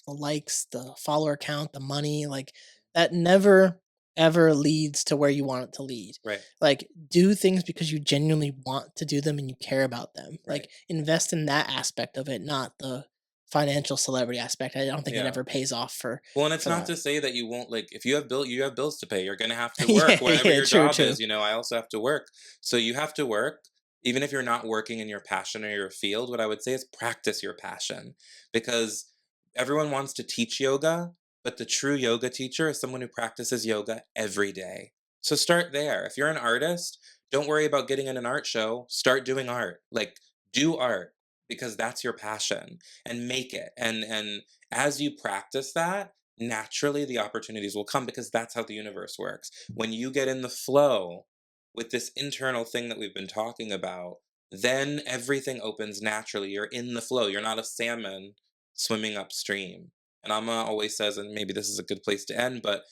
Speaker 2: likes, the follower count, the money, like that never ever leads to where you want it to lead.
Speaker 3: right,
Speaker 2: Like do things because you genuinely want to do them and you care about them.
Speaker 3: right.
Speaker 2: Like invest in that aspect of it, not the financial celebrity aspect. I don't think it
Speaker 3: Yeah.
Speaker 2: ever pays off
Speaker 3: Well, and it's
Speaker 2: for
Speaker 3: not
Speaker 2: that.
Speaker 3: to say that you won't like if you have bills to pay, you're gonna have to work,
Speaker 2: Yeah,
Speaker 3: whatever
Speaker 2: yeah,
Speaker 3: your
Speaker 2: true,
Speaker 3: job
Speaker 2: true.
Speaker 3: is, I also have to work. So you have to work, even if you're not working in your passion or your field, what I would say is practice your passion. Because everyone wants to teach yoga, but the true yoga teacher is someone who practices yoga every day. So start there. If you're an artist, don't worry about getting in an art show. Start doing art. Like do art because that's your passion and make it. And as you practice that, naturally the opportunities will come because that's how the universe works. When you get in the flow with this internal thing that we've been talking about, then everything opens naturally. You're in the flow. You're not a salmon swimming upstream. And Amma always says, and maybe this is a good place to end, but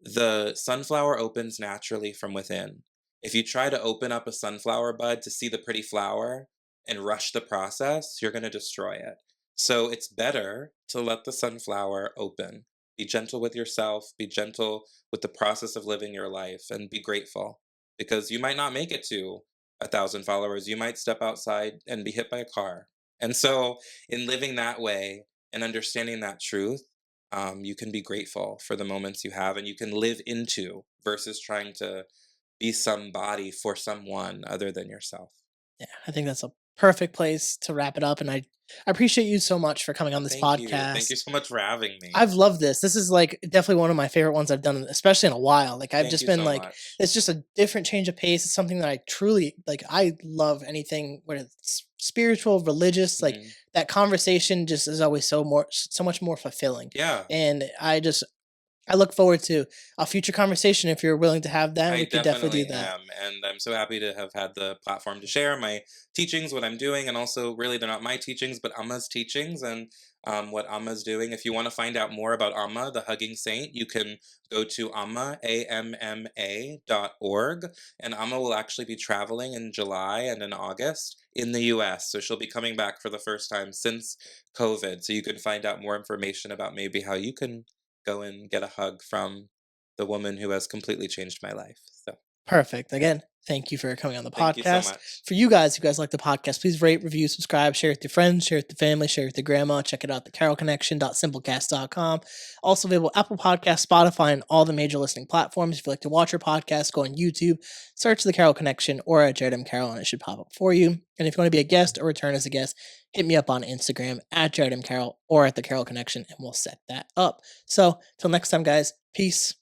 Speaker 3: the sunflower opens naturally from within. If you try to open up a sunflower bud to see the pretty flower and rush the process, you're going to destroy it. So it's better to let the sunflower open. Be gentle with yourself, be gentle with the process of living your life, and be grateful because you might not make it to 1,000 followers. You might step outside and be hit by a car. And so, in living that way and understanding that truth, you can be grateful for the moments you have and you can live into versus trying to be somebody for someone other than yourself.
Speaker 2: Yeah, I think that's a perfect place to wrap it up. And I appreciate you so much for coming on this
Speaker 3: Thank you. Thank you
Speaker 2: podcast.
Speaker 3: so much for having me.
Speaker 2: I've loved this. This is like definitely one of my favorite ones I've done, especially in a while. Like I've
Speaker 3: Thank
Speaker 2: just
Speaker 3: you
Speaker 2: been
Speaker 3: so
Speaker 2: like,
Speaker 3: much.
Speaker 2: it's just a different change of pace. It's something that I truly like. I love anything where it's spiritual, religious. Like
Speaker 3: Mhm.
Speaker 2: that conversation just is always so much more fulfilling.
Speaker 3: Yeah,
Speaker 2: And I look forward to a future conversation. If you're willing to have that,
Speaker 3: I
Speaker 2: we could definitely
Speaker 3: definitely
Speaker 2: do that.
Speaker 3: am. And I'm so happy to have had the platform to share my teachings, what I'm doing, and also really they're not my teachings, but Amma's teachings and what Amma's doing. If you want to find out more about Amma, the hugging saint, you can go to Amma, AMMA.org. And Amma will actually be traveling in July and in August in the US. So she'll be coming back for the first time since COVID. So you can find out more information about maybe how you can go and get a hug from the woman who has completely changed my life. So
Speaker 2: Perfect. Again, thank you for coming on the
Speaker 3: Thank you so
Speaker 2: podcast.
Speaker 3: much.
Speaker 2: For you guys like the podcast, please rate, review, subscribe, share with your friends, share with the family, share with your grandma. Check it out, thecarolconnection.simplecast.com. Also available Apple Podcasts, Spotify, and all the major listening platforms. If you like to watch your podcast, go on YouTube, search The Carroll Connection or at Jared M. Carroll, and it should pop up for you. And if you want to be a guest or return as a guest, hit me up on Instagram at Jared M. Carroll or at The Carroll Connection, and we'll set that up. So, till next time, guys, peace.